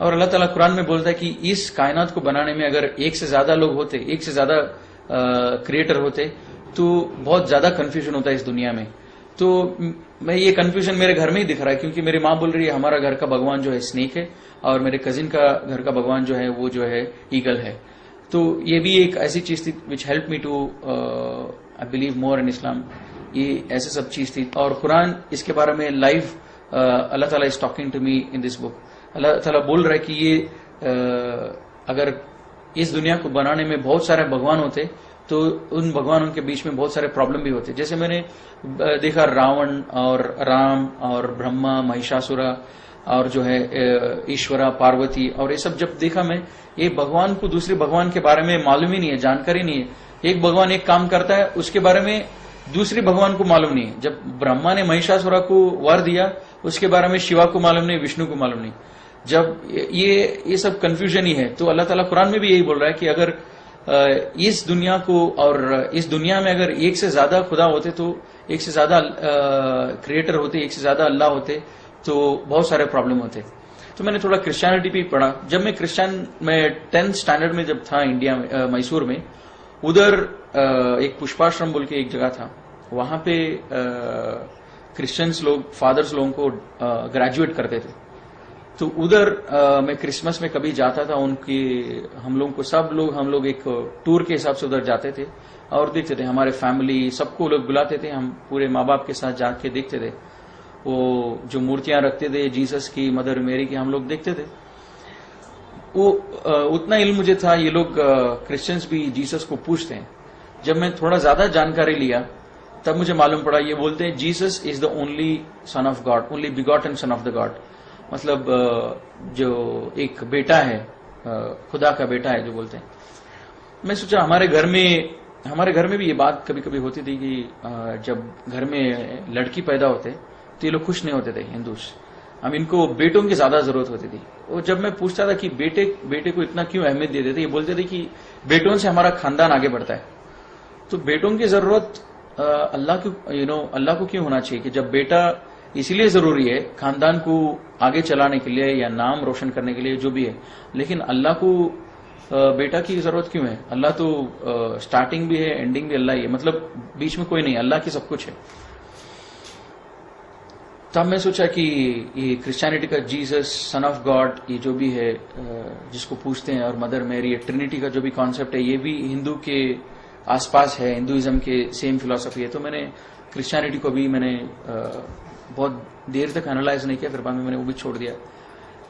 और अल्लाह ताला कुरान में बोलता है कि इस कायनात को बनाने में अगर एक से ज्यादा लोग होते, एक से ज्यादा क्रिएटर होते, तो बहुत ज्यादा कंफ्यूजन होता है इस दुनिया में। तो मैं ये कंफ्यूजन मेरे घर में ही दिख रहा है, क्योंकि मेरी माँ बोल रही है हमारा घर का भगवान जो है स्नेक है, और मेरे कजिन का घर का भगवान जो है वो जो है ईगल है। तो ये भी एक ऐसी चीज थी which help me to I believe more in Islam. ये ऐसे सब चीज थी। और कुरान इसके बारे में लाइव अल्लाह ताला is talking to me in this book. अल्लाह ताला बोल रहा है कि ये अगर इस दुनिया को बनाने में बहुत सारे भगवान होते तो उन भगवानों के बीच में बहुत सारे प्रॉब्लम भी होते। जैसे मैंने देखा रावण और राम और ब्रह्मा, महिषासुरा और जो है ईश्वरा, पार्वती, और ये सब जब देखा मैं, ये भगवान को दूसरे भगवान के बारे में मालूम ही नहीं है, जानकारी नहीं है। एक भगवान एक काम करता है उसके बारे में दूसरे भगवान को मालूम नहीं है। जब ब्रह्मा ने महिषासुरा को वर दिया उसके बारे में शिवा को मालूम नहीं, विष्णु को मालूम नहीं। जब ये सब कंफ्यूजन ही है। तो अल्लाह ताला कुरान में भी यही बोल रहा है कि अगर इस दुनिया को, और इस दुनिया में अगर एक से ज्यादा खुदा होते, तो एक से ज्यादा क्रिएटर होते, एक से ज्यादा अल्लाह होते, तो बहुत सारे प्रॉब्लम होते। तो मैंने थोड़ा क्रिश्चियनिटी भी पढ़ा। जब मैं 10th स्टैंडर्ड में जब था इंडिया में, मैसूर में, उधर एक पुष्पाश्रम बोल के एक जगह था, वहां पे क्रिश्चियंस लोग, फादर्स लोगों को ग्रेजुएट करते थे। तो उधर मैं क्रिसमस में कभी जाता था, उनकी हम लोग एक टूर के हिसाब से उधर जाते थे और देखते थे। हमारे फैमिली सबको लोग बुलाते थे, हम पूरे माँ बाप के साथ जाके देखते थे। वो जो मूर्तियां रखते थे जीसस की, मदर मेरी की, हम लोग देखते थे। वो उतना इल्म मुझे था, ये लोग क्रिश्चियंस भी जीसस को पूछते हैं। जब मैं थोड़ा ज्यादा जानकारी लिया तब मुझे मालूम पड़ा, ये बोलते हैं Jesus is the only son of God, only begotten son of the God. मतलब जो एक बेटा है, खुदा का बेटा है जो बोलते हैं। मैं सोचा हमारे घर में भी ये बात कभी कभी होती थी कि जब घर में लड़की पैदा होते तो ये लोग खुश नहीं होते थे हिंदूस। हम इनको बेटों की ज्यादा जरूरत होती थी। और जब मैं पूछता था कि बेटे को इतना क्यों अहमियत देते थे, ये बोलते थे कि बेटों से हमारा खानदान आगे बढ़ता है। तो बेटों की जरूरत अल्लाह को क्यों होना चाहिए कि जब बेटा इसीलिए जरूरी है खानदान को आगे चलाने के लिए या नाम रोशन करने के लिए जो भी है, लेकिन अल्लाह को बेटा की जरूरत क्यों है? अल्लाह तो स्टार्टिंग भी है, एंडिंग भी अल्लाह ही है, मतलब बीच में कोई नहीं, अल्लाह की सब कुछ है। तब मैं सोचा कि ये क्रिश्चियनिटी का जीसस सन ऑफ गॉड, ये जो भी है जिसको पूछते हैं, और मदर मैरी, ट्रिनिटी का जो भी कॉन्सेप्ट है, ये भी हिंदू के आसपास है, हिंदुइज्म के सेम फिलॉसफी है। तो मैंने क्रिश्चियनिटी को भी मैंने बहुत देर तक एनालाइज नहीं किया, फिर बाद में मैंने वो भी छोड़ दिया।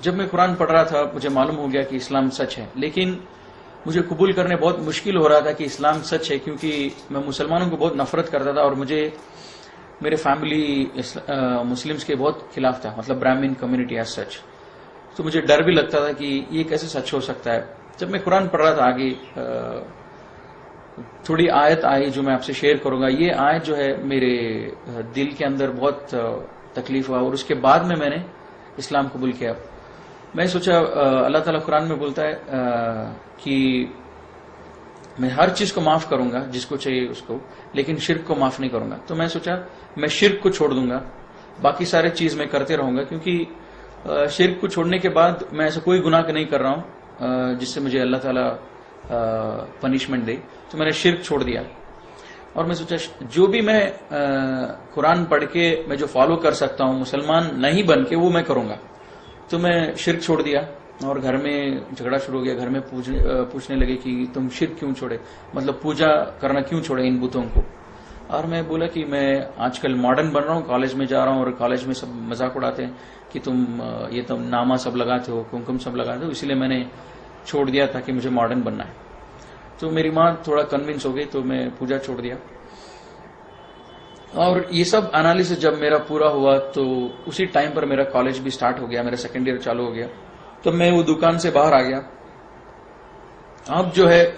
जब मैं कुरान पढ़ रहा था मुझे मालूम हो गया कि इस्लाम सच है, लेकिन मुझे कबूल करने बहुत मुश्किल हो रहा था कि इस्लाम सच है, क्योंकि मैं मुसलमानों को बहुत नफरत करता था और मुझे मेरे फैमिली मुस्लिम्स के बहुत खिलाफ था, मतलब ब्राह्मण कम्युनिटी एज सच। तो मुझे डर भी लगता था कि ये कैसे सच हो सकता है। जब मैं कुरान पढ़ रहा था आगे थोड़ी आयत आई जो मैं आपसे शेयर करूंगा। ये आयत जो है मेरे दिल के अंदर बहुत तकलीफ हुआ, और उसके बाद में मैंने इस्लाम कबूल किया। मैं सोचा अल्लाह ताला कुरान में बोलता है कि मैं हर चीज को माफ करूंगा जिसको चाहिए उसको, लेकिन शिर्क को माफ नहीं करूंगा। तो मैं सोचा मैं शिर्क को छोड़ दूंगा, बाकी सारे चीज मैं करते रहूंगा, क्योंकि शिर्क को छोड़ने के बाद मैं ऐसा कोई गुनाह नहीं कर रहा हूं जिससे मुझे अल्लाह ताला पनिशमेंट दे। तो मैंने शिर्क छोड़ दिया, और मैं सोचा जो भी मैं कुरान पढ़ के मैं जो फॉलो कर सकता हूं मुसलमान नहीं बन के, वो मैं करूंगा। तो मैं शिर्क छोड़ दिया, और घर में झगड़ा शुरू हो गया। घर में पूछने लगे कि तुम शिर्क क्यों छोड़े, मतलब पूजा करना क्यों छोड़े इन बुतों को। और मैं बोला कि मैं आजकल मॉडर्न बन रहा हूँ, कॉलेज में जा रहा हूँ, और कॉलेज में सब मजाक उड़ाते हैं कि तुम ये तुम नामा सब लगाते हो, कुमकुम सब लगाते हो, इसलिए मैंने छोड़ दिया ताकि मुझे मॉडर्न बनना है। तो मेरी माँ थोड़ा कन्विंस हो गई, तो मैं पूजा छोड़ दिया। और ये सब एनालिसिस जब मेरा पूरा हुआ तो उसी टाइम पर मेरा कॉलेज भी स्टार्ट हो गया, मेरा सेकेंड ईयर चालू हो गया। तो मैं वो दुकान से बाहर आ गया। अब जो है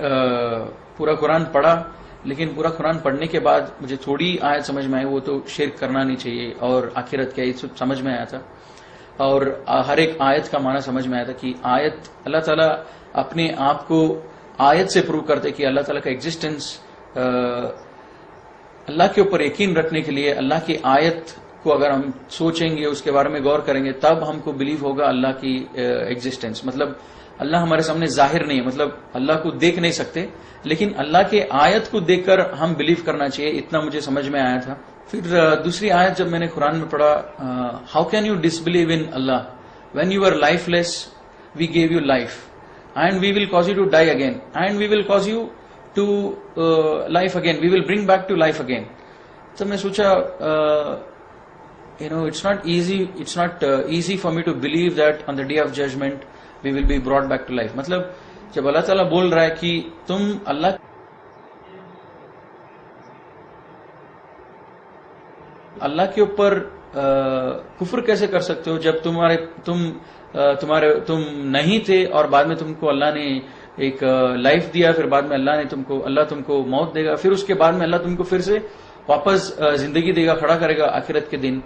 पूरा कुरान पढ़ा, लेकिन पूरा कुरान पढ़ने के बाद मुझे थोड़ी आयत समझ में आई, वो तो शिर्क करना नहीं चाहिए और आखिरत क्या, ये सब समझ में आया था। और हर एक आयत का माना समझ में आया था कि आयत अल्लाह ताला अपने आप को आयत से प्रूव करते कि अल्लाह ताला का एग्जिस्टेंस, अल्लाह के ऊपर यकीन रखने के लिए अल्लाह की आयत को अगर हम सोचेंगे, उसके बारे में गौर करेंगे, तब हमको बिलीव होगा अल्लाह की एग्जिस्टेंस। मतलब अल्लाह हमारे सामने जाहिर नहीं है, मतलब अल्लाह को देख नहीं सकते, लेकिन अल्लाह के आयत को देखकर हम बिलीव करना चाहिए, इतना मुझे समझ में आया था। फिर दूसरी आयत जब मैंने कुरान में पढ़ा, how can you disbelieve in Allah when you are lifeless, we gave you life and we will cause you to die again and we will cause you to life again, we will bring back to life again. तो मैं सोचा it's not easy for me to believe that on the day of judgment we will be brought back to life। मतलब जब अल्लाह ताला बोल रहा है कि तुम अल्लाह के ऊपर कुफ्र कैसे कर सकते हो जब तुम नहीं थे और बाद में तुमको अल्लाह ने एक लाइफ दिया, फिर बाद में अल्लाह तुमको मौत देगा, फिर उसके बाद में अल्लाह तुमको फिर से वापस जिंदगी देगा, खड़ा करेगा आखिरत के दिन।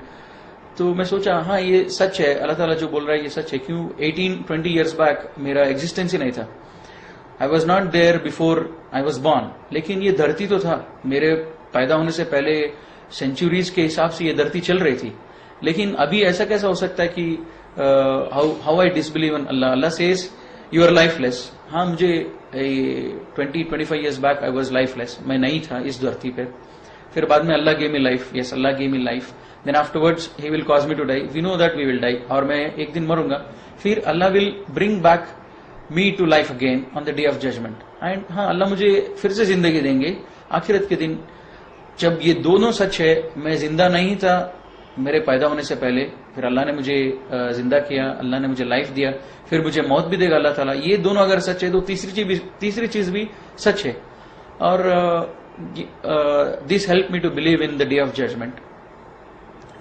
तो मैं सोचा हाँ ये सच है, अल्लाह ताला जो बोल रहा है ये सच है। क्यों 18-20 ईयर्स बैक मेरा एग्जिस्टेंस ही नहीं था, I was not there before I was born. लेकिन ये धरती तो था, मेरे पैदा होने से पहले सेंचुरीज के हिसाब से ये धरती चल रही थी। लेकिन अभी ऐसा कैसा हो सकता है कि how I disbelieve in Allah. Allah says you are lifeless. हाँ मुझे 20-25 years back I was lifeless, मैं नहीं था इस धरती पे। फिर बाद में Allah gave me life, yes Allah gave me life, then afterwards he will cause me to die, we know that we will die, और मैं एक दिन मरूंगा, फिर Allah will bring back me to life again on the day of judgement. And हाँ अल्लाह मुझे फिर से जिंदगी देंगे आखिरत के दिन। जब ये दोनों सच है, मैं जिंदा नहीं था मेरे पैदा होने से पहले, फिर अल्लाह ने मुझे जिंदा किया, अल्लाह ने मुझे लाइफ दिया, फिर मुझे मौत भी देगा अल्लाह ताला, ये दोनों अगर सच है तो तीसरी चीज भी सच है। और this helped me to believe in the day of judgment।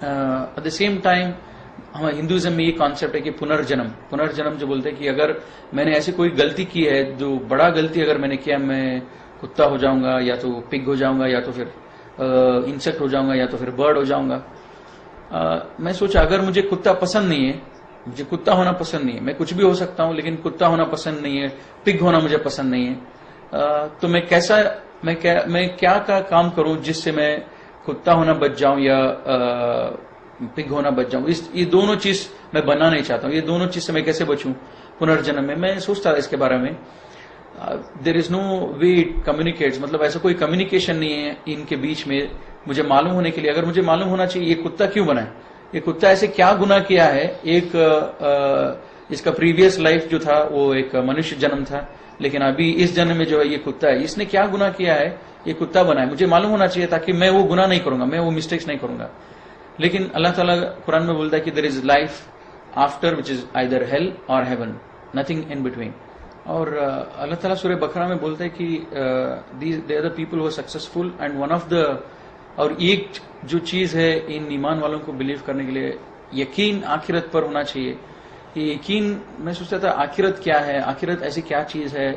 at the same time हमारे हिंदुइज्म में ये कॉन्सेप्ट है कि पुनर्जन्म जो बोलते हैं कि अगर मैंने ऐसी कोई गलती की है, जो बड़ा गलती अगर मैंने किया, मैं कुत्ता हो जाऊंगा या तो पिग हो जाऊंगा या तो फिर इंसेक्ट हो जाऊंगा या तो फिर बर्ड हो जाऊंगा। मैं सोचा अगर मुझे कुत्ता पसंद नहीं है, मुझे कुत्ता होना पसंद नहीं है, मैं कुछ भी हो सकता हूं लेकिन कुत्ता होना पसंद नहीं है, पिग होना मुझे पसंद नहीं है, तो मैं क्या काम करूं जिससे मैं कुत्ता होना बच जाऊं या पिग होना बच जाऊं, ये दोनों चीज मैं बनना नहीं चाहता हूं। ये दोनों चीज से मैं कैसे बचूं पुनर्जन्म में, मैं सोचता था इसके बारे में। There is no way it communicates, मतलब ऐसा कोई कम्युनिकेशन नहीं है इनके बीच में मुझे मालूम होने के लिए। अगर मुझे मालूम होना चाहिए ये कुत्ता क्यों बना है, ये कुत्ता ऐसे क्या गुनाह किया है, इसका प्रीवियस लाइफ जो था वो एक मनुष्य जन्म था, लेकिन अभी इस जन्म में जो है ये कुत्ता है, इसने क्या गुनाह किया है, ये कुत्ता बना है, मुझे मालूम होना चाहिए ताकि मैं वो गुनाह नहीं करूंगा, मैं वो मिस्टेक्स नहीं करूंगा। लेकिन अल्लाह ताला कुरान में बोलता है कि there is life after which is either hell और हेवन, नथिंग इन बिटवीन। और अल्लाह ताला सूरह बकरा में बोलता है कि they are the people who are successful and one of the, और एक जो चीज है इन ईमान वालों को बिलीव करने के लिए यकीन आखिरत पर होना चाहिए। ये यकीन, मैं सोचता था आखिरत क्या है, आखिरत ऐसी क्या चीज है,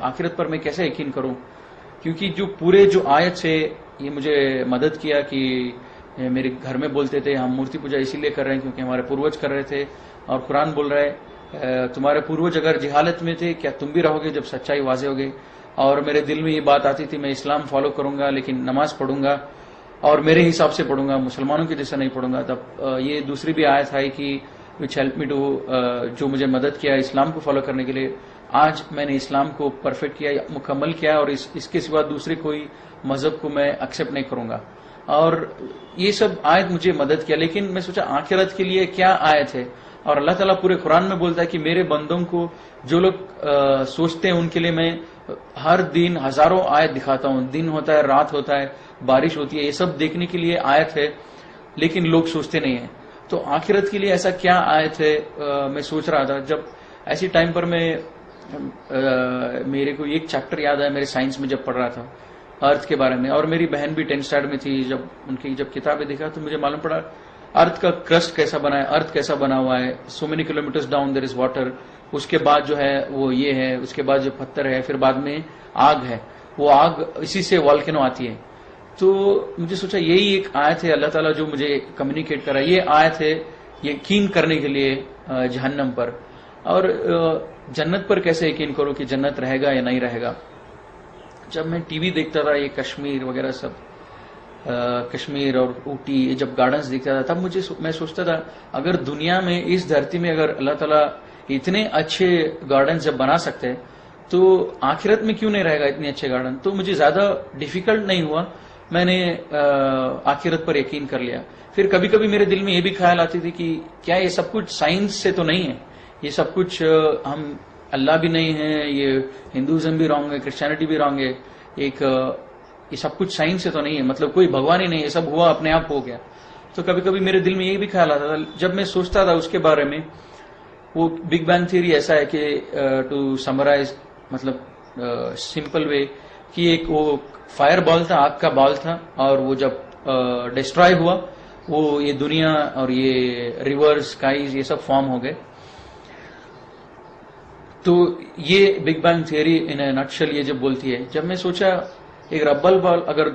आखिरत पर मैं कैसे यकीन करूं, क्योंकि जो पूरे जो आयत से ये मुझे मदद किया कि मेरे घर में बोलते थे हम मूर्ति पूजा इसीलिए कर रहे हैं क्योंकि हमारे पूर्वज कर रहे थे, और कुरान बोल रहा है तुम्हारे पूर्वज अगर जिहालत में थे क्या तुम भी रहोगे जब सच्चाई वाज़ेह होगी। और मेरे दिल में ये बात आती थी मैं इस्लाम फॉलो करूंगा लेकिन नमाज पढ़ूंगा और मेरे हिसाब से पढ़ूंगा, मुसलमानों के जैसा नहीं पढ़ूंगा। तब ये दूसरी भी आयत आई कि विच हेल्प मी टू, जो मुझे मदद किया इस्लाम को फॉलो करने के लिए। आज मैंने इस्लाम को परफेक्ट किया, मुकम्मल किया, और इसके सिवा दूसरे कोई मजहब को मैं एक्सेप्ट नहीं करूंगा। और ये सब आयत मुझे मदद किया। लेकिन मैं सोचा आखिरत के लिए क्या आयत है, और अल्लाह ताला पूरे कुरान में बोलता है कि मेरे बंदों को जो लोग सोचते हैं उनके लिए मैं हर दिन हजारों आयत दिखाता हूं। दिन होता है, रात होता है, बारिश होती है, ये सब देखने के लिए आयत है, लेकिन लोग सोचते नहीं है। तो आखिरत के लिए ऐसा क्या आयत है, मैं सोच रहा था। जब ऐसी टाइम पर मेरे को एक चैप्टर याद आया मेरे साइंस में जब पढ़ रहा था अर्थ के बारे में, और मेरी बहन भी 10th स्टैंडर्ड में थी। जब उनकी किताबें देखा तो मुझे मालूम पड़ा अर्थ का क्रस्ट कैसा बना है, अर्थ कैसा बना हुआ है, so many kilometres down there is water, उसके बाद जो है वो ये है, उसके बाद जो पत्थर है, फिर बाद में आग है, वो आग इसी से वॉल्केनो आती है। तो मुझे सोचा यही एक आयत है अल्लाह ताला जो मुझे कम्युनिकेट कर रहा है, ये आयत है यकीन करने के लिए जहन्नम पर। और जन्नत पर कैसे यकीन करो कि जन्नत रहेगा या नहीं रहेगा। जब मैं टीवी देखता था ये कश्मीर वगैरह सब, कश्मीर और ऊटी जब गार्डन्स दिखता था, तब मैं सोचता था अगर दुनिया में इस धरती में अगर अल्लाह ताला इतने अच्छे गार्डन जब बना सकते हैं तो आखिरत में क्यों नहीं रहेगा इतने अच्छे गार्डन। तो मुझे ज्यादा डिफिकल्ट नहीं हुआ, मैंने आखिरत पर यकीन कर लिया। फिर कभी कभी मेरे दिल में ये भी ख्याल आती थी कि क्या ये सब कुछ साइंस से तो नहीं है, ये सब कुछ हम अल्लाह भी नहीं है, ये हिंदुइज्म भी रॉन्ग है, क्रिश्चियनिटी भी रॉन्ग है, ये सब कुछ साइंस से तो नहीं है, मतलब कोई भगवान ही नहीं, ये सब हुआ अपने आप हो गया। तो कभी कभी मेरे दिल में ये भी ख्याल आता था। जब मैं सोचता था उसके बारे में, वो बिग बैंग थ्योरी ऐसा है कि टू समराइज, मतलब सिंपल वे, कि एक वो फायर बॉल था, आग का बॉल था, और वो जब डिस्ट्रॉय हुआ वो ये दुनिया और ये रिवर्स स्काईज ये सब फॉर्म हो गए। तो ये बिग बैंग थियरी इन ए नटशेल ये जब बोलती है। जब मैं सोचा एक रबर बॉल अगर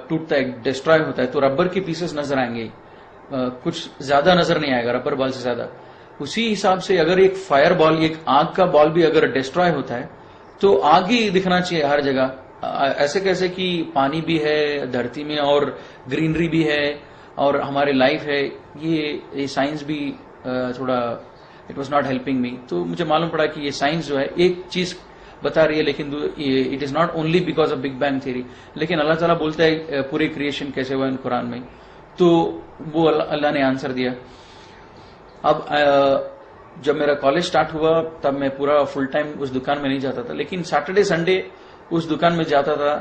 टूटता है, डिस्ट्रॉय होता है, तो रबर के पीसेस नजर आएंगे, कुछ ज्यादा नजर नहीं आएगा रबर बॉल से ज्यादा। उसी हिसाब से अगर एक फायर बॉल, एक आग का बॉल भी अगर डिस्ट्रॉय होता है तो आग ही दिखना चाहिए हर जगह। ऐसे कैसे कि पानी भी है धरती में और ग्रीनरी भी है और हमारे लाइफ है, ये साइंस भी थोड़ा it was not helping me. तो मुझे मालूम पड़ा कि ये साइंस जो है एक चीज बता रही है, लेकिन it is not only because of big bang theory. लेकिन अल्लाह ताला बोलता है पूरे क्रिएशन कैसे हुआ इन कुरान में, तो वो अल्लाह ने आंसर दिया। अब जब मेरा कॉलेज स्टार्ट हुआ तब मैं पूरा फुल टाइम उस दुकान में नहीं जाता था, लेकिन सैटरडे संडे उस दुकान में जाता था,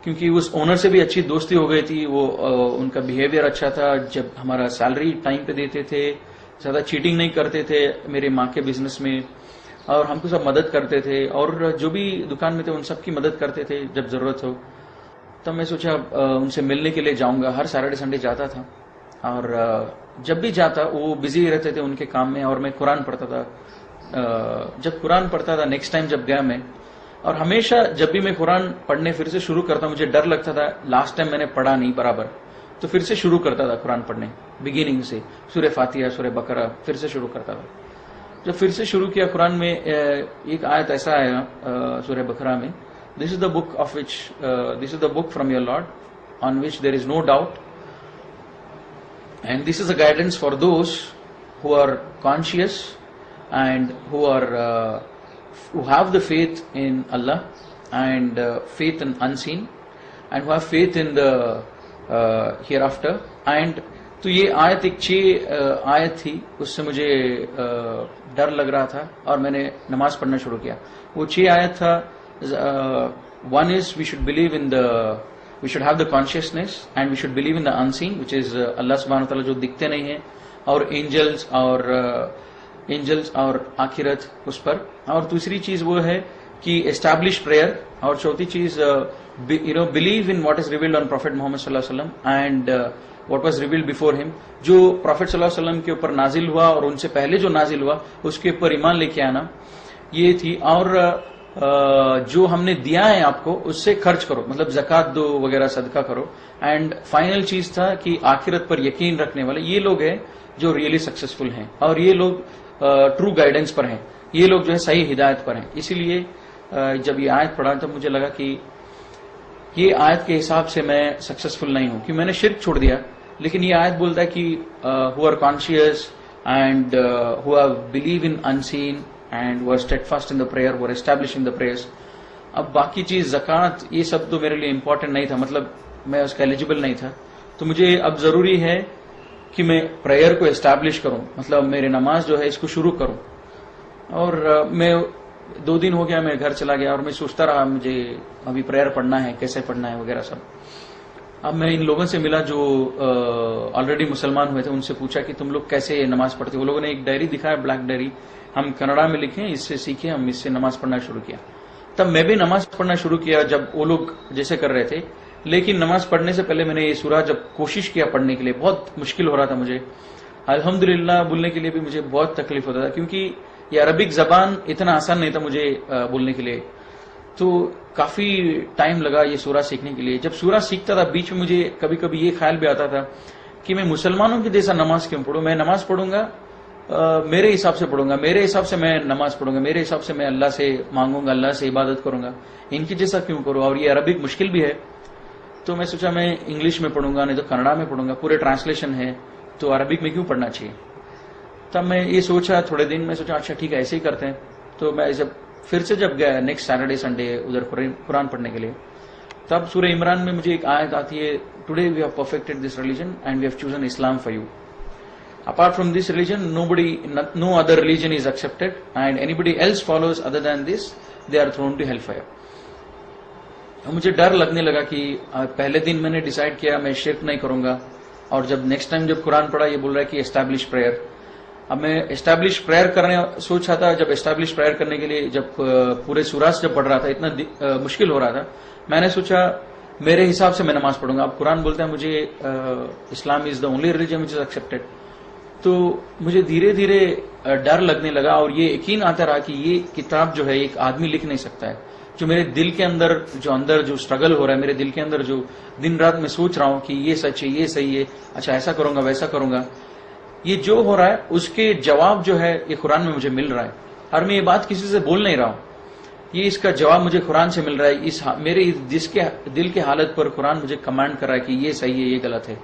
क्योंकि उस ओनर से भी अच्छी दोस्ती हो गई थी। वो उनका बिहेवियर अच्छा था, जब हमारा सैलरी टाइम पे देते थे, ज्यादा चीटिंग नहीं करते थे मेरे माँ के बिजनेस में, और हमको सब मदद करते थे, और जो भी दुकान में थे उन सबकी मदद करते थे जब जरूरत हो। तब मैं सोचा उनसे मिलने के लिए जाऊंगा। हर सैटरडे संडे जाता था, और जब भी जाता वो बिजी रहते थे उनके काम में, और मैं कुरान पढ़ता था। जब कुरान पढ़ता था नेक्स्ट टाइम जब गया मैं, और हमेशा जब भी मैं कुरान पढ़ने फिर से शुरू करता, मुझे डर लगता था लास्ट टाइम मैंने पढ़ा नहीं बराबर, तो फिर से शुरू करता था कुरान पढ़ने बिगिनिंग से, सूरह फातिहा, सूरह बकरा, फिर से शुरू करता था। जब फिर से शुरू किया कुरान में, एक आयत ऐसा आया सूरह बकरा में, this is the book of which this is the book from your lord on which there is no doubt And this is a guidance for those who are conscious and who have the faith in Allah and faith in unseen and who have faith in the hereafter. And तो ये आयत एक 6 आयत थी, उससे मुझे डर लग रहा था और मैंने नमाज पढ़ना शुरू किया. वो 6 आयत था. One is we should believe in we should have the consciousness and we should believe in the unseen, which is Allah subhanahu wa ta'ala जो दिखते नहीं हैं, और एंजल्स और आखिरत उस पर. और दूसरी चीज वो है कि एस्टैब्लिश प्रेयर. और चौथी चीज believe in what is revealed on prophet Muhammad सल्लल्लाहु अलैहि वसल्लम and what was revealed before him. जो प्रॉफिट सल्लल्लाहु अलैहि वसल्लम के ऊपर नाजिल हुआ और उनसे पहले जो नाजिल हुआ उसके ऊपर ईमान लेके आना, ये थी. और जो हमने दिया है आपको उससे खर्च करो, मतलब ज़कात दो वगैरह, सदका करो. एंड फाइनल चीज था कि आखिरत पर यकीन रखने वाले ये लोग हैं जो रियली सक्सेसफुल हैं और ये लोग ट्रू गाइडेंस पर हैं, ये लोग जो है सही हिदायत पर हैं. इसीलिए जब ये आयत पढ़ा तब मुझे लगा कि ये आयत के हिसाब से मैं सक्सेसफुल नहीं हूं कि मैंने शिर्क छोड़ दिया. लेकिन ये आयत बोलता है कि who are conscious and who are believe in unseen and were steadfast in the prayer, were establishing the prayers. अब बाकी चीज ज़कात ये सब तो मेरे लिए इम्पोर्टेंट नहीं था, मतलब मैं उसका एलिजिबल नहीं था. तो मुझे अब जरूरी है कि मैं प्रेयर को एस्टैब्लिश करूं, मतलब मेरे नमाज जो है इसको शुरू करूं. और मैं 2 दिन हो गया मैं घर चला गया और मैं सोचता रहा मुझे अभी प्रेयर पढ़ना है, कैसे पढ़ना है वगैरह सब. अब मैं इन लोगों से मिला जो ऑलरेडी मुसलमान हुए थे, उनसे पूछा कि तुम लोग कैसे नमाज पढ़ते हो. वो लोगों ने एक डायरी दिखाया, ब्लैक डायरी, हम कन्नड़ा में लिखे, इससे सीखे, हम इससे नमाज पढ़ना शुरू किया. तब मैं भी नमाज पढ़ना शुरू किया जब वो लोग जैसे कर रहे थे. लेकिन नमाज पढ़ने से पहले मैंने ये सूरा जब कोशिश किया पढ़ने के लिए, बहुत मुश्किल हो रहा था मुझे. अल्हम्दुलिल्लाह बोलने के लिए भी मुझे बहुत तकलीफ होता था क्योंकि ये अरबिक जबान इतना आसान नहीं था मुझे बोलने के लिए. तो काफी टाइम लगा ये सूरा सीखने के लिए. जब सूरा सीखता था बीच में मुझे कभी कभी ये ख्याल भी आता था कि मैं मुसलमानों के जैसा नमाज क्यों पढ़ूं. मैं नमाज पढ़ूंगा मेरे हिसाब से पढ़ूंगा, मेरे हिसाब से मैं नमाज पढ़ूंगा, मेरे हिसाब से मैं अल्लाह से मांगूंगा, अल्लाह से इबादत करूंगा. इनकी जैसा क्यों करूं. और ये अरबिक मुश्किल भी है. तो मैं सोचा मैं इंग्लिश में पढ़ूंगा, नहीं तो कन्नड़ा में पढ़ूंगा, पूरे ट्रांसलेशन है, तो अरबिक में क्यों पढ़ना चाहिए. तब मैं ये सोचा थोड़े दिन, मैं सोचा अच्छा ठीक है ऐसे ही करते हैं. तो मैं जब फिर से जब गया नेक्स्ट सैटरडे संडे उधर कुरान पढ़ने के लिए, तब सूरह इमरान में मुझे एक आयत आती है, today we have perfected this religion and we have chosen Islam for you. Apart from this religion, no other religion is accepted, and anybody else follows other than this, they are thrown to hellfire. मुझे डर लगने लगा कि पहले दिन मैंने डिसाइड किया मैं शिर्क नहीं करूंगा, और जब नेक्स्ट टाइम जब कुरान पढ़ा ये बोल रहा है कि एस्टैब्लिश प्रेयर. अब मैं एस्टैब्लिश प्रेयर करने सोच रहा था. जब एस्टैब्लिश प्रेयर करने के लिए जब पूरे सूरा जब पढ़ रहा था, इतना मुश्किल हो रहा था, मैंने सोचा मेरे हिसाब से मैं नमाज पढ़ूंगा. अब कुरान बोलता है मुझे Islam is the only religion which is accepted. तो मुझे धीरे धीरे डर लगने लगा और ये यकीन आता रहा कि ये किताब जो है एक आदमी लिख नहीं सकता है. जो मेरे दिल के अंदर जो स्ट्रगल हो रहा है, मेरे दिल के अंदर जो दिन रात मैं सोच रहा हूं कि ये सच है, ये सही है, अच्छा ऐसा करूंगा वैसा करूंगा, ये जो हो रहा है उसके जवाब जो है ये कुरान में मुझे मिल रहा है. और मैं ये बात किसी से बोल नहीं रहा हूं, ये इसका जवाब मुझे कुरान से मिल रहा है. मेरे जिसके दिल के हालत पर कुरान मुझे कमांड कर रहा है कि ये सही है, ये गलत है.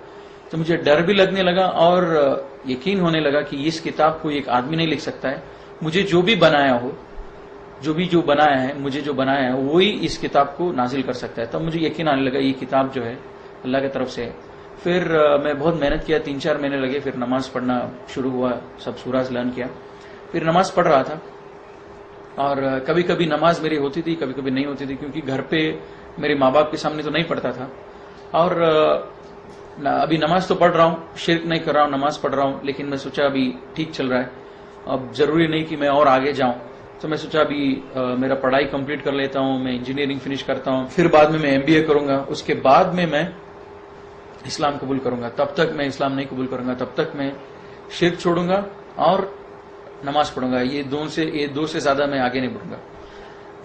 तो मुझे डर भी लगने लगा और यकीन होने लगा कि इस किताब को एक आदमी नहीं लिख सकता है. मुझे जो भी बनाया हो, जो बनाया है, मुझे जो बनाया है वही इस किताब को नाजिल कर सकता है. तब मुझे यकीन आने लगा ये किताब जो है अल्लाह की तरफ से है. फिर मैं बहुत मेहनत किया, 3-4 महीने लगे. फिर नमाज पढ़ना शुरू हुआ, सब सूराज लर्न किया, फिर नमाज पढ़ रहा था. और कभी कभी नमाज मेरी होती थी, कभी कभी नहीं होती थी, क्योंकि घर पे मेरे माँ बाप के सामने तो नहीं पढ़ता था. और अभी नमाज तो पढ़ रहा हूँ, शिर्क नहीं कर रहा हूँ, नमाज पढ़ रहा हूँ, लेकिन मैं सोचा अभी ठीक चल रहा है, अब जरूरी नहीं कि मैं और आगे जाऊं. तो मैं सोचा अभी मेरा पढ़ाई कंप्लीट कर लेता हूं, मैं इंजीनियरिंग फिनिश करता हूं, फिर बाद में मैं एमबीए करूंगा, उसके बाद में मैं इस्लाम कबूल करूंगा. तब तक मैं इस्लाम नहीं कबूल करूंगा, तब तक मैं शिर्क छोड़ूंगा और नमाज पढ़ूंगा. ये दो से ज्यादा मैं आगे नहीं बढ़ूंगा.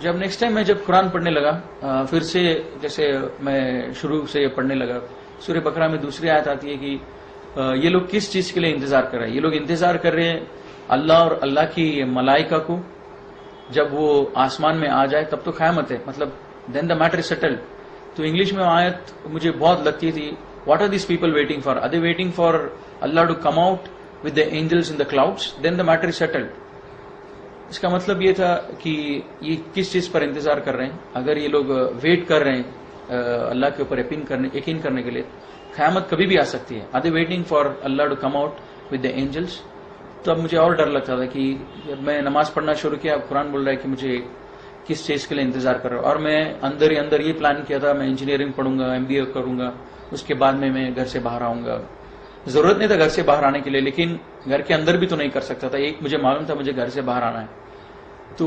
जब नेक्स्ट टाइम मैं जब कुरान पढ़ने लगा, फिर से जैसे मैं शुरू से पढ़ने लगा, सूरह बकरा में दूसरी आयत आती है कि ये लोग किस चीज के लिए इंतजार कर रहे हैं. ये लोग इंतजार कर रहे हैं अल्लाह और अल्लाह की मलाइका को, जब वो आसमान में आ जाए तब तो क़यामत है, मतलब then the matter is settled. तो इंग्लिश में आयत मुझे बहुत लगती थी what are these people waiting for? Are they waiting for Allah to come out with the angels in the clouds? Then the matter is settled. इसका मतलब ये था कि ये किस चीज पर इंतजार कर रहे हैं. अगर ये लोग वेट कर रहे हैं अल्लाह के ऊपर यकीन करने के लिए, क़यामत कभी भी आ सकती है. Are they waiting for Allah to come out with the angels? तो अब मुझे और डर लगता था कि जब मैं नमाज पढ़ना शुरू किया, कुरान बोल रहा है कि मुझे किस चीज के लिए इंतजार कर रहा हूं. और मैं अंदर ही अंदर ये प्लान किया था, मैं इंजीनियरिंग पढ़ूंगा, MBA करूंगा, उसके बाद में मैं घर से बाहर आऊंगा. जरूरत नहीं था घर से बाहर आने के लिए, लेकिन घर के अंदर भी तो नहीं कर सकता था. एक मुझे मालूम था मुझे घर से बाहर आना है. तो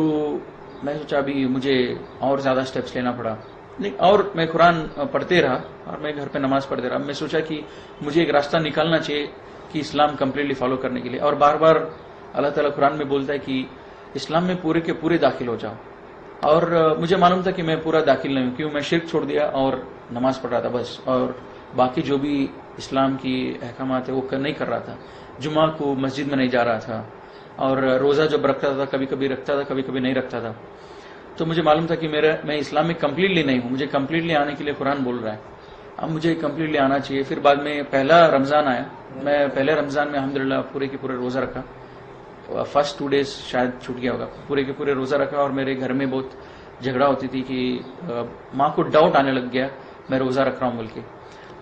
मैं सोचा अभी मुझे और ज्यादा स्टेप्स लेना पड़ा. और मैं कुरान पढ़ते रहा और मैं घर पे नमाज पढ़ते रहा. मैं सोचा कि मुझे एक रास्ता निकालना चाहिए कि इस्लाम कंप्लीटली फॉलो करने के लिए. और बार बार अल्लाह ताला कुरान में बोलता है कि इस्लाम में पूरे के पूरे दाखिल हो जाओ. और मुझे मालूम था कि मैं पूरा दाखिल नहीं हूं, क्यों मैं शिर्क छोड़ दिया और नमाज पढ़ रहा था बस. और बाकी जो भी इस्लाम की अहकामात है वो नहीं कर रहा था. जुमा को मस्जिद में नहीं जा रहा था. और रोजा जब रखता था कभी कभी रखता था, कभी कभी नहीं रखता था. तो मुझे मालूम था कि मैं इस्लाम में कंप्लीटली नहीं हूं. मुझे कंप्लीटली आने के लिए कुरान बोल रहा है, अब मुझे कंप्लीटली आना चाहिए. फिर बाद में पहला रमजान आया. मैं पहले रमजान में अल्हम्दुलिल्लाह पूरे के पूरे रोजा रखा. फर्स्ट 2 डेज शायद छूट गया होगा, पूरे के पूरे रोजा रखा. और मेरे घर में बहुत झगड़ा होती थी कि माँ को डाउट आने लग गया मैं रोजा रख रहा हूं बोल के.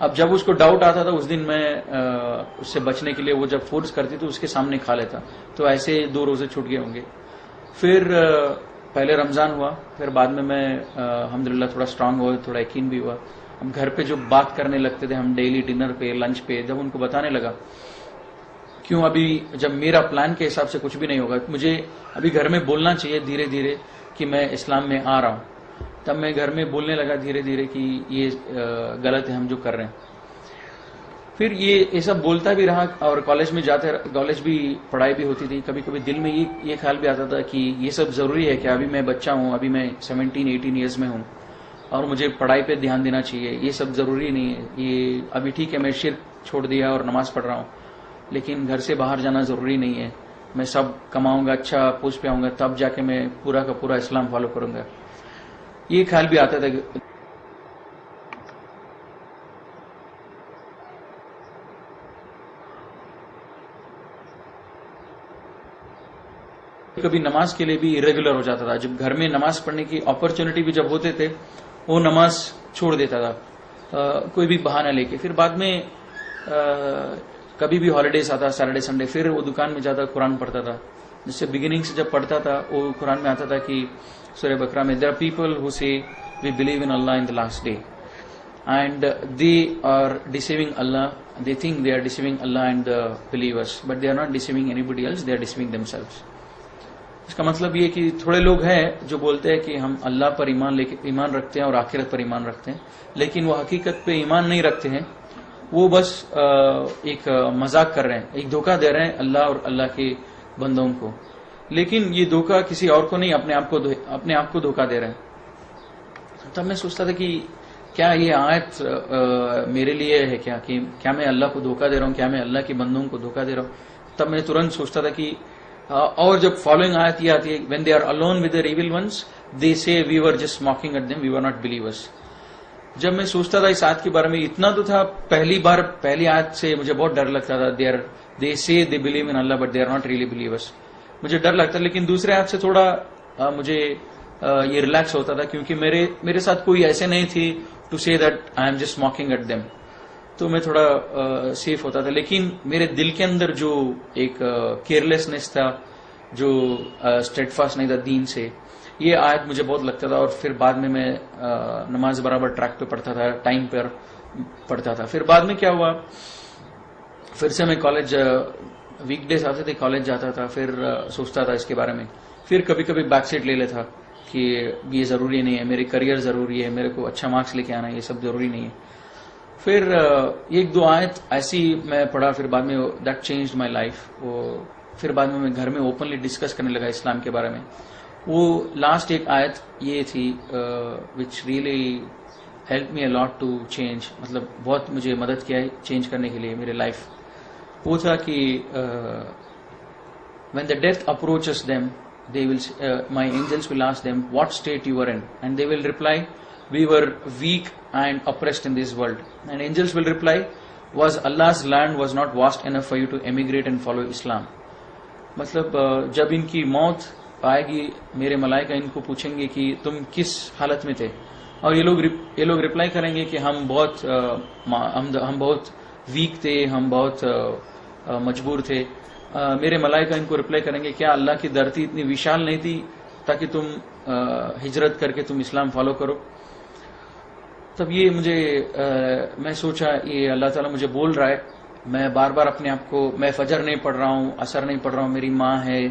अब जब उसको डाउट आता था उस दिन मैं उससे बचने के लिए वो जब फोर्स करती तो उसके सामने खा लेता. तो ऐसे 2 रोजे छूट गए होंगे. फिर पहले रमजान हुआ, फिर बाद में मैं अल्हम्दुलिल्लाह थोड़ा स्ट्रांग हुआ, थोड़ा यकीन भी हुआ. अब घर पे जो बात करने लगते थे हम डेली डिनर पे, लंच पे, जब उनको बताने लगा क्यों अभी जब मेरा प्लान के हिसाब से कुछ भी नहीं होगा, मुझे अभी घर में बोलना चाहिए धीरे धीरे कि मैं इस्लाम में आ रहा हूं. तब मैं घर में बोलने लगा धीरे धीरे कि ये गलत है हम जो कर रहे हैं. फिर ये सब बोलता भी रहा. और कॉलेज में कॉलेज भी पढ़ाई भी होती थी. कभी कभी दिल में ये ख्याल भी आता था कि ये सब जरूरी है क्या, अभी मैं बच्चा हूं, अभी मैं 17-18 ईयर्स में हूं और मुझे पढ़ाई पे ध्यान देना चाहिए. ये सब जरूरी नहीं है. ये अभी ठीक है मैं शिर्क छोड़ दिया और नमाज पढ़ रहा हूं, लेकिन घर से बाहर जाना जरूरी नहीं है. मैं सब कमाऊंगा, अच्छा पोस्ट पे आऊंगा, तब जाके मैं पूरा का पूरा इस्लाम फॉलो करूंगा. ये ख्याल भी आता था. कभी नमाज के लिए भी इरेगुलर हो जाता था. जब घर में नमाज पढ़ने की अपॉर्चुनिटी भी जब होते थे वो नमाज छोड़ देता था कोई भी बहाना लेके. फिर बाद में कभी भी हॉलीडेज आता, सैटरडे संडे, फिर वो दुकान में जाता, कुरान पढ़ता था. जिससे बिगिनिंग से जब पढ़ता था वो कुरान में आता था कि सूरह बकरा में there are people who say we believe in Allah in the last day and they are deceiving Allah. They think they are deceiving Allah and the believers, but they are not deceiving anybody else, they are deceiving themselves. इसका मतलब ये कि थोड़े लोग हैं जो बोलते हैं कि हम अल्लाह पर ईमान रखते हैं और आखिरत पर ईमान रखते हैं, लेकिन वो हकीकत पे ईमान नहीं रखते हैं. वो बस एक मजाक कर रहे हैं, एक धोखा दे रहे हैं अल्लाह और अल्लाह के बंदों को. लेकिन ये धोखा किसी और को नहीं, अपने आप को धोखा दे रहे हैं. तब मैं सोचता था कि क्या ये आयत मेरे लिए है कि क्या मैं अल्लाह को धोखा दे रहा हूँ, क्या मैं अल्लाह के बंदों को धोखा दे रहा हूँ. तब मैं तुरंत सोचता था कि और जब फॉलोइंग आयत ये आती है, when they are alone with their evil ones they say we were just mocking at them, we were not believers. जब मैं सोचता था इस आयत के बारे में, इतना तो था पहली आयत से मुझे बहुत डर लगता था. They say they believe in Allah but they are not really believers. मुझे डर लगता. लेकिन दूसरे आयत से थोड़ा मुझे ये रिलैक्स होता था, क्योंकि मेरे साथ कोई ऐसे नहीं थी to say that I am just mocking at them. तो मैं थोड़ा सेफ होता था. लेकिन मेरे दिल के अंदर जो एक केयरलेसनेस था, जो स्टेडफास्ट नहीं था दीन से, ये आयत मुझे बहुत लगता था. और फिर बाद में मैं नमाज बराबर ट्रैक पे पढ़ता था, टाइम पर पढ़ता था. फिर बाद में क्या हुआ, फिर से मैं कॉलेज वीकडेज आते थे, कॉलेज जाता था, फिर सोचता था इसके बारे में. फिर कभी कभी बैक सीट ले लेता कि ये जरूरी नहीं है, मेरे करियर जरूरी है, मेरे को अच्छा मार्क्स लेके आना है, ये सब जरूरी नहीं है. फिर 1-2 आयत ऐसी मैं पढ़ा. फिर बाद में दैट चेंज्ड माय लाइफ. वो फिर बाद में मैं घर में ओपनली डिस्कस करने लगा इस्लाम के बारे में. वो लास्ट एक आयत ये थी which really help me a lot to change, मतलब बहुत मुझे मदद किया है चेंज करने के लिए मेरे लाइफ. वो था कि when the death approaches them they will my angels will ask them what state you are in and they will reply we were weak and oppressed in this world. And angels will reply, was Allah's land was not vast enough for you to emigrate and follow Islam. मतलब जब इनकी मौत आएगी, मेरे मलाइका इनको पूछेंगे कि तुम किस हालत में थे, और ये लोग रिप्लाई करेंगे कि हम बहुत वीक थे, हम बहुत मजबूर थे. मेरे मलाइका इनको रिप्लाई करेंगे, क्या अल्लाह की धरती इतनी विशाल नहीं थी ताकि तुम हिजरत करके तुम इस्लाम फॉलो करो. तब ये मुझे मैं सोचा ये अल्लाह ताला मुझे बोल रहा है. मैं बार बार अपने आप को, मैं फजर नहीं पढ़ रहा हूँ, असर नहीं पढ़ रहा हूँ, मेरी माँ है,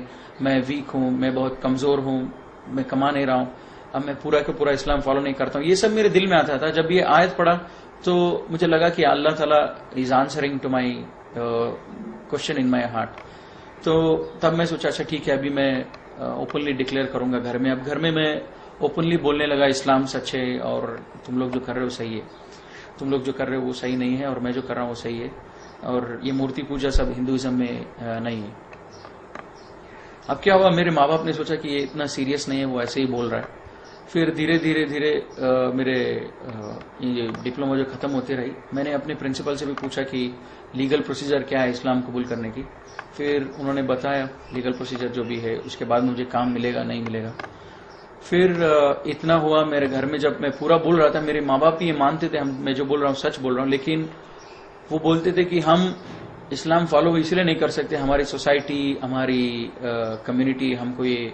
मैं वीक हूँ, मैं बहुत कमजोर हूँ, मैं कमा नहीं रहा हूँ, अब मैं पूरा का पूरा इस्लाम फॉलो नहीं करता हूँ. ये सब मेरे दिल में आता था. जब ये आयत पढ़ा तो मुझे लगा कि अल्लाह ताला is answering to my question in my heart. तो तब मैं सोचा अच्छा ठीक है, अभी मैं ओपनली डिक्लेयर करूंगा घर में. अब घर में मैं ओपनली बोलने लगा इस्लाम सच है और तुम लोग जो कर रहे हो सही है, तुम लोग जो कर रहे हो वो सही नहीं है और मैं जो कर रहा हूँ वो सही है, और ये मूर्ति पूजा सब हिंदुइज्म में नहीं है. अब क्या हुआ, मेरे माँ बाप ने सोचा कि ये इतना सीरियस नहीं है, वो ऐसे ही बोल रहा है. फिर धीरे धीरे धीरे मेरे ये डिप्लोमा जो खत्म होती रही, मैंने अपने प्रिंसिपल से भी पूछा कि लीगल प्रोसीजर क्या है इस्लाम कबूल करने की. फिर उन्होंने बताया लीगल प्रोसीजर जो भी है, उसके बाद मुझे काम मिलेगा नहीं मिलेगा. फिर इतना हुआ मेरे घर में, जब मैं पूरा बोल रहा था मेरे माँ बाप भी ये मानते थे मैं जो बोल रहा हूँ सच बोल रहा हूँ, लेकिन वो बोलते थे कि हम इस्लाम फॉलो इसलिए नहीं कर सकते, हमारी सोसाइटी, हमारी कम्युनिटी, हमको ये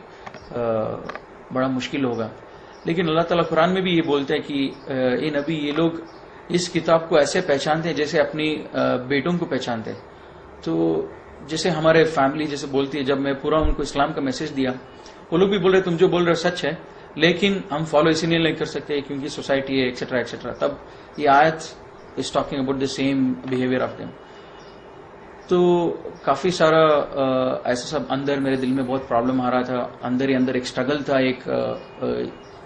बड़ा मुश्किल होगा. लेकिन अल्लाह ताला कुरान में भी ये बोलते हैं कि ये नबी, ये लोग इस किताब को ऐसे पहचानते हैं जैसे अपनी बेटों को पहचानते हैं. तो जैसे हमारे फैमिली जैसे बोलती है, जब मैं पूरा उनको इस्लाम का मैसेज दिया, वो लोग भी बोल रहे तुम जो बोल रहे हो सच है, लेकिन हम फॉलो इसीलिए नहीं कर सकते क्योंकि सोसाइटी है एक्सेट्रा एक्सेट्रा. तब ये आयत is talking about the same behaviour of them. तो काफी सारा ऐसा सब अंदर मेरे दिल में बहुत प्रॉब्लम आ रहा था. अंदर ही अंदर एक स्ट्रगल था, एक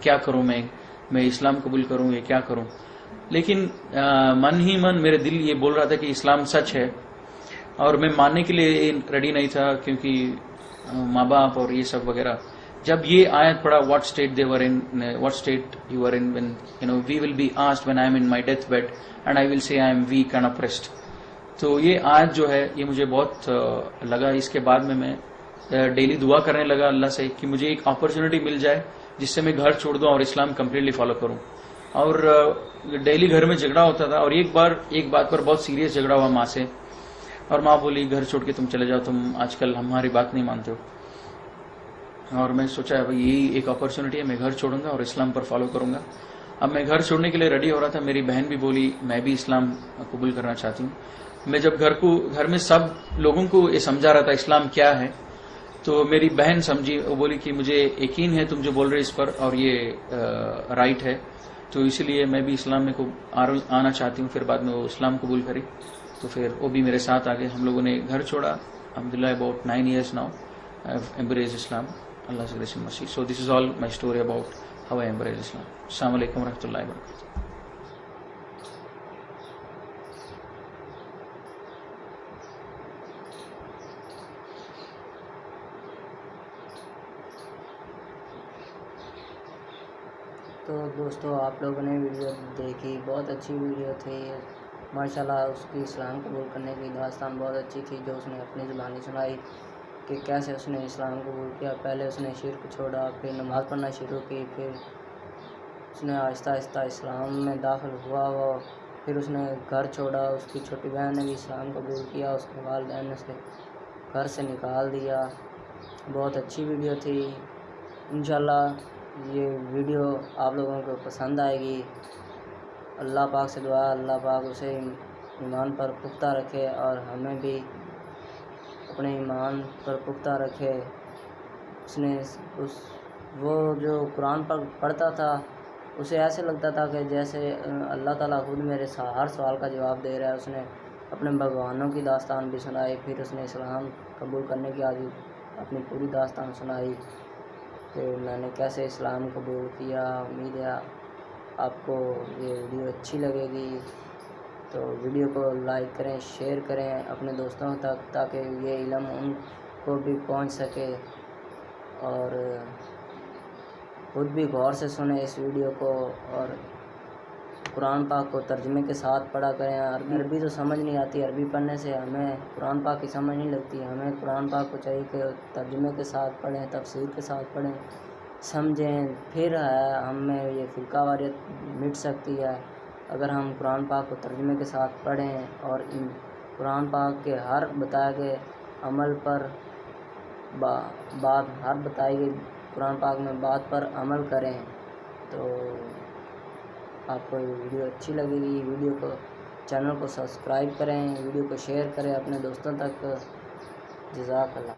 क्या करूं मैं इस्लाम कबूल करूं, ये क्या करूं. लेकिन मन ही मन मेरे दिल ये बोल रहा था कि इस्लाम सच है, और मैं मानने के लिए रेडी नहीं था क्योंकि माँ बाप और ये सब वगैरह. जब ये आयत पढ़ा, what state they were in, what state you are in, when you know we will be asked when I am in my death bed and I will say I am weak and oppressed. तो ये आयत जो है ये मुझे बहुत लगा. इसके बाद में मैं डेली दुआ करने लगा अल्लाह से कि मुझे एक अपॉर्चुनिटी मिल जाए जिससे मैं घर छोड़ दूं और इस्लाम कंप्लीटली फॉलो करूं. और डेली घर में झगड़ा होता था, और एक बात पर बहुत सीरियस झगड़ा हुआ माँ से, और माँ बोली घर छोड़ के तुम चले जाओ, तुम आजकल हमारी बात नहीं मानते हो. और मैं सोचा भाई यही एक अपॉर्चुनिटी है, मैं घर छोड़ूंगा और इस्लाम पर फॉलो करूंगा. अब मैं घर छोड़ने के लिए रेडी हो रहा था. मेरी बहन भी बोली मैं भी इस्लाम कबूल करना चाहती हूँ. मैं जब घर में सब लोगों को ये समझा रहा था इस्लाम क्या है, तो मेरी बहन समझी, वो बोली कि मुझे यकीन है तुम जो बोल रहे इस पर, और ये राइट है, तो इसलिए मैं भी इस्लाम में आना चाहती हूँ. फिर बाद में वो इस्लाम कबूल करी, तो फिर वो भी मेरे साथ आ गए. हम लोगों ने घर छोड़ा. अल्हम्दुलिल्लाह about 9 years now I have embraced Islam, Allah से grace and mercy. So this is all my story about how I embraced Islam. अस्सलाम वालेकुम व रहमतुल्लाहि व बरकातहू. तो दोस्तों आप लोगों ने वीडियो देखी, बहुत अच्छी वीडियो थी माशाल्लाह. उसकी इस्लाम कबूल करने की दास्तान बहुत अच्छी थी, जो उसने अपनी ज़ुबानी सुनाई कि कैसे उसने इस्लाम कबूल किया. पहले उसने शिर्क छोड़ा, फिर नमाज़ पढ़ना शुरू की, फिर उसने आहिस्ता आहिस्ता इस्लाम में दाखिल हुआ वो. फिर उसने घर छोड़ा, उसकी छोटी बहन ने भी इस्लाम कबूल किया, उसके वालिदैन ने उसे घर से निकाल दिया. बहुत अच्छी वीडियो थी. इंशाल्लाह ये वीडियो आप लोगों को पसंद आएगी. अल्लाह पाक से दुआ, अल्लाह पाक उसे ईमान पर पुख्ता रखे और हमें भी अपने ईमान पर पुख्ता रखे. उसने वो जो कुरान पर पढ़ता था, उसे ऐसे लगता था कि जैसे अल्लाह ताला खुद मेरे हर सवाल का जवाब दे रहा है. उसने अपने भगवानों की दास्तान भी सुनाई, फिर उसने इस्लाम कबूल करने की आज अपनी पूरी दास्तान सुनाई कि मैंने कैसे इस्लाम कबूल किया. उम्मीद है आपको ये वीडियो अच्छी लगेगी, तो वीडियो को लाइक करें, शेयर करें अपने दोस्तों तक, ताकि ये इल्म उनको भी पहुंच सके, और खुद भी गौर से सुने इस वीडियो को और कुरान पाक को तर्जुमे के साथ पढ़ा करें। अरबी तो समझ नहीं आती, अरबी पढ़ने से हमें कुरान पाक की समझ नहीं लगती। हमें कुरान पाक को चाहिए कि तर्जुमे के साथ पढ़ें, तफसीर के साथ पढ़ें, समझें, फिर हमें ये फ़िरका वारियत मिट सकती है अगर हम कुरान पाक को तर्जुमे के साथ पढ़ें और इन कुरान पाक के हर बताए गए अमल पर बात हर बताई गई कुरान पाक में बात पर अमल करें। तो आपको ये वीडियो अच्छी लगेगी। वीडियो को चैनल को सब्सक्राइब करें, वीडियो को शेयर करें अपने दोस्तों तक। जज़ाकल्लाह।